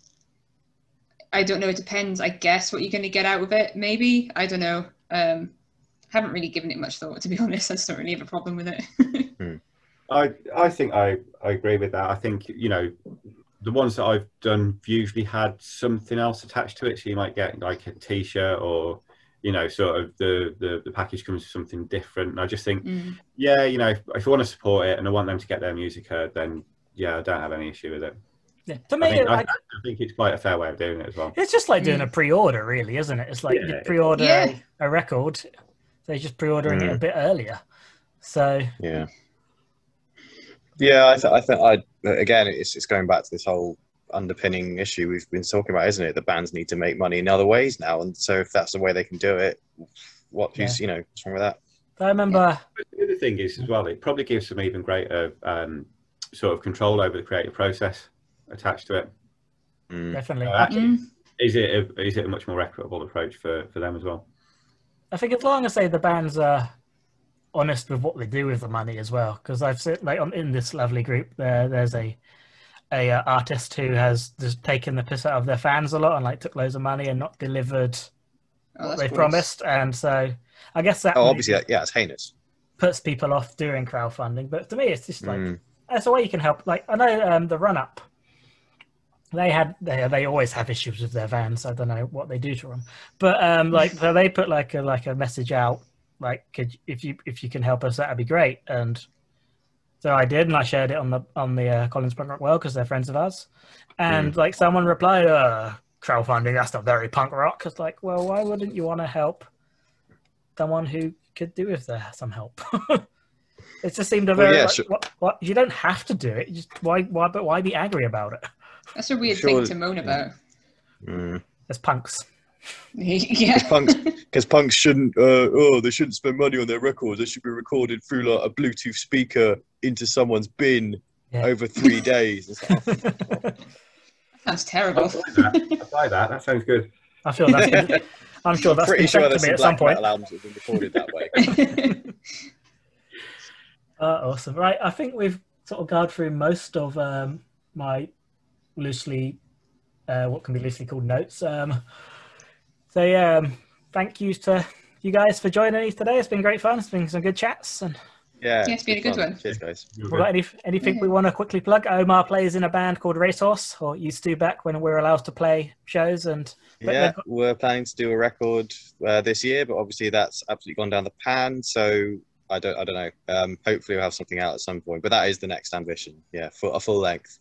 I don't know, it depends, I guess, what you're going to get out of it, maybe. I don't know. Haven't really given it much thought, to be honest. I just don't really have a problem with it. I think I agree with that. I think, the ones that I've done usually had something else attached to it. So you might get like a t-shirt or, sort of the package comes with something different. And I just think, if you want to support it and I want them to get their music heard, then I don't have any issue with it. Yeah. To me, I think it's quite a fair way of doing it as well. It's just like doing a pre-order, really, isn't it? It's like you pre-order a record, they're just pre-ordering it a bit earlier. So yeah, I think again, it's going back to this whole underpinning issue we've been talking about, isn't it? The bands need to make money in other ways now, and so if that's the way they can do it, what's wrong with that? I remember. The other thing is as well, it probably gives some even greater sort of control over the creative process attached to it. Definitely. Actually, is it a much more equitable approach for them as well? I think as long as the bands are honest with what they do with the money as well, because I've seen in this lovely group there's a artist who has just taken the piss out of their fans a lot and like took loads of money and not delivered what they promised, and so I guess that obviously it's heinous, puts people off doing crowdfunding. But to me, it's just like that's a way you can help. Like I know the Run Up. They always have issues with their vans. I don't know what they do to them, but so they put like a message out like, if you can help us, that'd be great. And so I did, and I shared it on the Colin's Punk Rock World because they're friends of ours. And like someone replied, crowdfunding, that's not very punk rock. It's like, well, why wouldn't you want to help someone who could do with some help? It just seemed a very what you don't have to do it. Just why be angry about it? That's a weird thing to moan about. As punks. Yeah. Because punks shouldn't. They shouldn't spend money on their records. They should be recorded through like a Bluetooth speaker into someone's bin over 3 days. Sounds terrible. I'll buy that. That sounds good. I feel that's good. I'm sure that's pretty been sent sure to me at some point. Albums have been recorded that way. Awesome. Right. I think we've sort of gone through most of my loosely, what can be loosely called notes. Thank you to you guys for joining me today. It's been great fun. It's been some good chats. And it's been a good one. Cheers, guys. We've got anything we want to quickly plug? Omar plays in a band called Racehorse, or used to back when we were allowed to play shows. And we're planning to do a record this year, but obviously that's absolutely gone down the pan. So I don't know. Hopefully we'll have something out at some point. But that is the next ambition. Yeah, for a full length.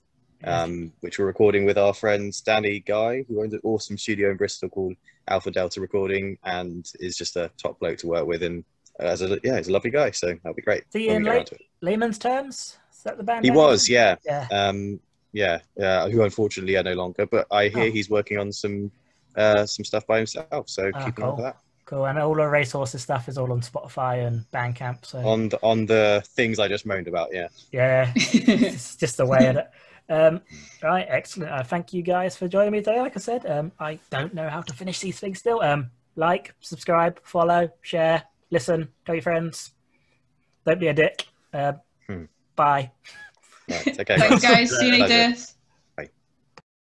Which we're recording with our friends Danny Guy, who owns an awesome studio in Bristol called Alpha Delta Recording, and is just a top bloke to work with, and he's a lovely guy, so that'll be great. Is he in layman's terms? Is that the band? He was, yeah. Who unfortunately are no longer, but I hear he's working on some stuff by himself, so keep an eye for that. Cool, and all the Racehorses stuff is all on Spotify and Bandcamp. So on the things I just moaned about, yeah, it's just the way of it. Right, excellent. Thank you guys for joining me today. Like I said, I don't know how to finish these things still. Like, subscribe, follow, share, listen, tell your friends. Don't be a dick. Bye. Right, okay, thanks, guys. See you later.